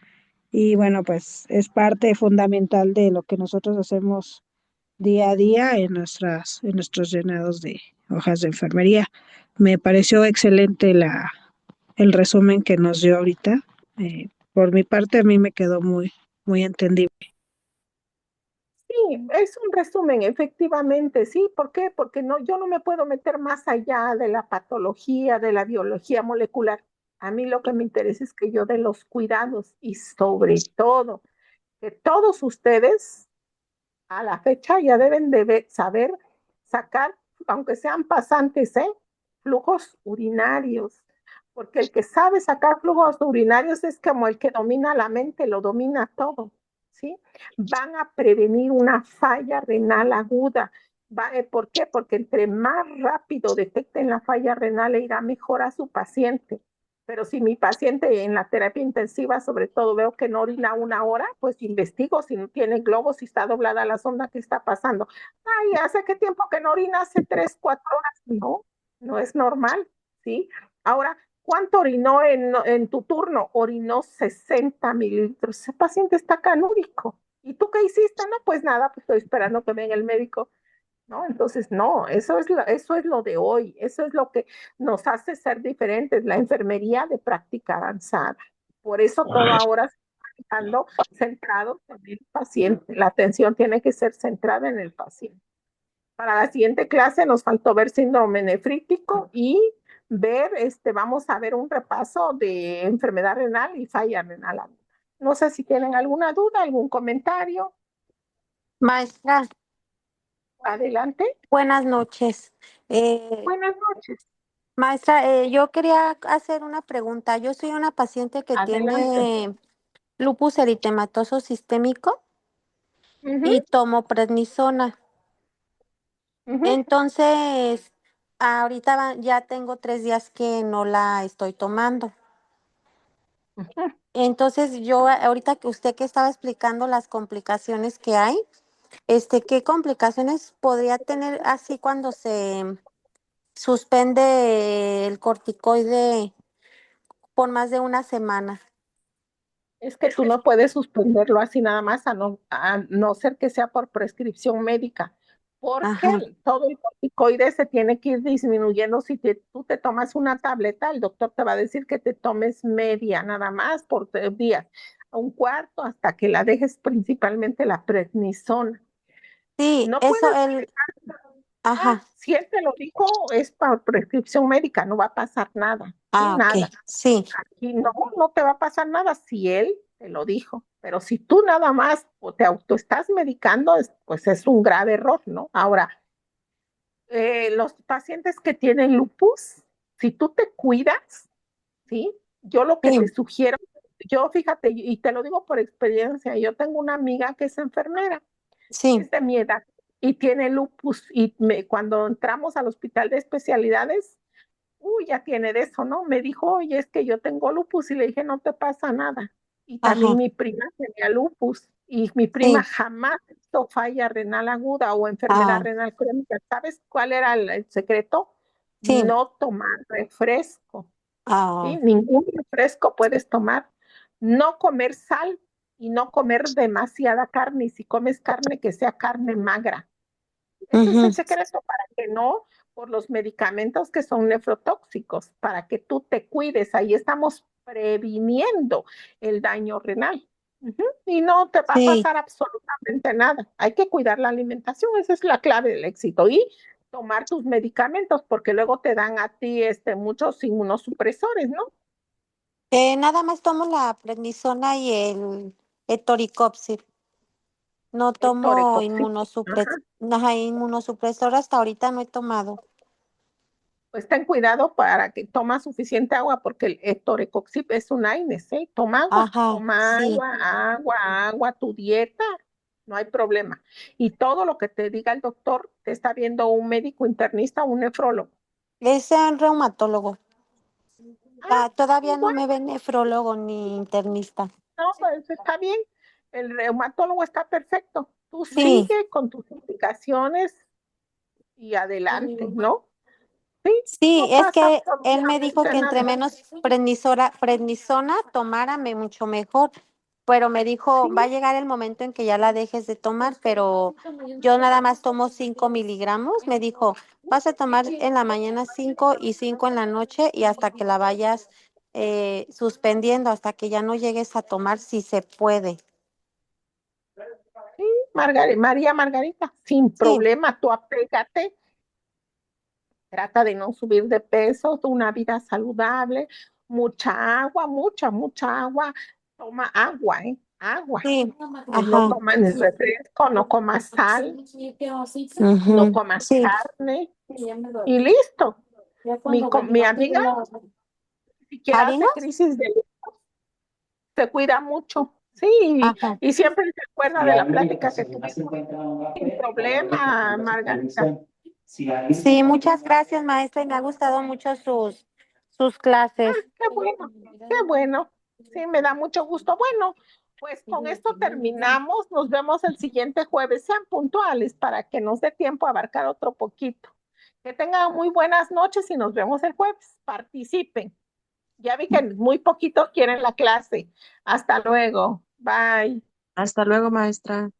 y bueno, pues es parte fundamental de lo que nosotros hacemos día a día en nuestros llenados de hojas de enfermería. Me pareció excelente el resumen que nos dio ahorita. Por mi parte, a mí me quedó muy entendible. Sí, es un resumen, efectivamente, sí. ¿Por qué? Porque no, yo no me puedo meter más allá de la patología, de la biología molecular. A mí lo que me interesa es que yo dé los cuidados y sobre todo que todos ustedes a la fecha ya deben de saber sacar, aunque sean pasantes, flujos urinarios, porque el que sabe sacar flujos urinarios es como el que domina la mente, lo domina todo, ¿sí? Van a prevenir una falla renal aguda. ¿Por qué? Porque entre más rápido detecten la falla renal, le irá mejor a su paciente. Pero si mi paciente en la terapia intensiva, sobre todo, veo que no orina 1 hora, pues investigo si no tiene globos, si está doblada la sonda, qué está pasando. Ay, ¿hace qué tiempo que no orina? Hace 3, 4 horas. No, no es normal, ¿sí? Ahora, ¿cuánto orinó en tu turno? Orinó 60 mililitros. Ese paciente está canúrico. ¿Y tú qué hiciste? No, pues nada, pues estoy esperando que venga el médico. ¿No? Entonces, no, eso es lo de hoy, eso es lo que nos hace ser diferentes, la enfermería de práctica avanzada. Por eso todo ahora se está dejando centrado en el paciente, la atención tiene que ser centrada en el paciente. Para la siguiente clase nos faltó ver síndrome nefrítico y ver, vamos a ver un repaso de enfermedad renal y falla renal. No sé si tienen alguna duda, algún comentario. Maestra, Adelante. buenas noches. Buenas noches. Maestra, yo quería hacer una pregunta. Yo soy una paciente que Adelante. tiene lupus eritematoso sistémico y tomo prednisona. Entonces, ahorita ya tengo 3 días que no la estoy tomando. Entonces, yo ahorita que usted que estaba explicando las complicaciones que hay, ¿qué complicaciones podría tener así cuando se suspende el corticoide por más de una semana? Es que tú no puedes suspenderlo así nada más, a no ser que sea por prescripción médica, porque Ajá. todo el corticoide se tiene que ir disminuyendo. Si tú te tomas una tableta, el doctor te va a decir que te tomes media nada más por 3 días, un cuarto, hasta que la dejes, principalmente la prednisona. Sí, No eso puedes. Ajá. Si él te lo dijo, es por prescripción médica, no va a pasar nada, ¿sí? Ah, Nada. ok, sí. Aquí no te va a pasar nada si él te lo dijo, pero si tú nada más o te auto estás medicando, pues es un grave error, ¿no? Ahora, los pacientes que tienen lupus, si tú te cuidas, ¿sí? Yo lo que te sugiero, yo fíjate, y te lo digo por experiencia, yo tengo una amiga que es enfermera, es de mi edad, y tiene lupus, y cuando entramos al hospital de especialidades, ya tiene de eso, ¿no? Me dijo, oye, es que yo tengo lupus, y le dije, no te pasa nada. Y también mi prima tenía lupus, y mi prima jamás hizo falla renal aguda o enfermedad renal crónica. ¿Sabes cuál era el secreto? Sí. No tomar refresco. ¿sí? Ah, Ningún refresco puedes tomar. No comer sal y no comer demasiada carne. Y si comes carne, que sea carne magra. Ese es el ujú. secreto para que no, por los medicamentos que son nefrotóxicos, para que tú te cuides. Ahí estamos previniendo el daño renal. Ujú. Y no te va a Sí, pasar absolutamente nada. Hay que cuidar la alimentación, esa es la clave del éxito. Y tomar tus medicamentos, porque luego te dan a ti muchos inmunosupresores, ¿no? nada más tomo la prednisona y el etoricopsil. No El tomo torecoxib. Ajá. inmunosupresor, hasta ahorita no he tomado. Pues ten cuidado para que toma suficiente agua porque el torecoxib es un AINES, ¿eh? Ajá, Toma sí. agua, tu dieta, no hay problema. Y todo lo que te diga el doctor, te está viendo un médico internista o un nefrólogo. Es un reumatólogo. Ah, Todavía no bueno, me ve nefrólogo ni internista. no, pues está bien. El reumatólogo está perfecto. Tú Sí, sigue con tus indicaciones y adelante, ¿no? Sí, sí, no es pasa que él me dijo absolutamente que entre nada. menos prednisona tomara, mucho mejor, pero me dijo, va a Sí, llegar el momento en que ya la dejes de tomar, pero yo nada más tomo 5 miligramos. Me dijo, vas a tomar en la mañana 5 y 5 en la noche y hasta que la vayas suspendiendo, hasta que ya no llegues a tomar, si se puede. sí, María Margarita, sin Sí, problema, tú apégate, trata de no subir de peso, una vida saludable, mucha agua, mucha agua, toma agua, ¿eh? Agua. sí, No ajá. tomas refresco, no comas sal, no Ujú, comas sí, carne y listo. Mi amiga siquiera ¿harina? hace crisis se cuida mucho, sí, Ajá. y siempre se acuerda de la plática que tuvimos. Sin problema, Margarita. Sí, muchas gracias, maestra, y me ha gustado mucho sus clases. Qué bueno, qué bueno. Sí, me da mucho gusto. Bueno, pues con esto terminamos. Nos vemos el siguiente jueves. Sean puntuales para que nos dé tiempo a abarcar otro poquito. Que tengan muy buenas noches y nos vemos el jueves. Participen. Ya vi que muy poquitos quieren la clase. Hasta luego. Bye. Hasta luego, maestra.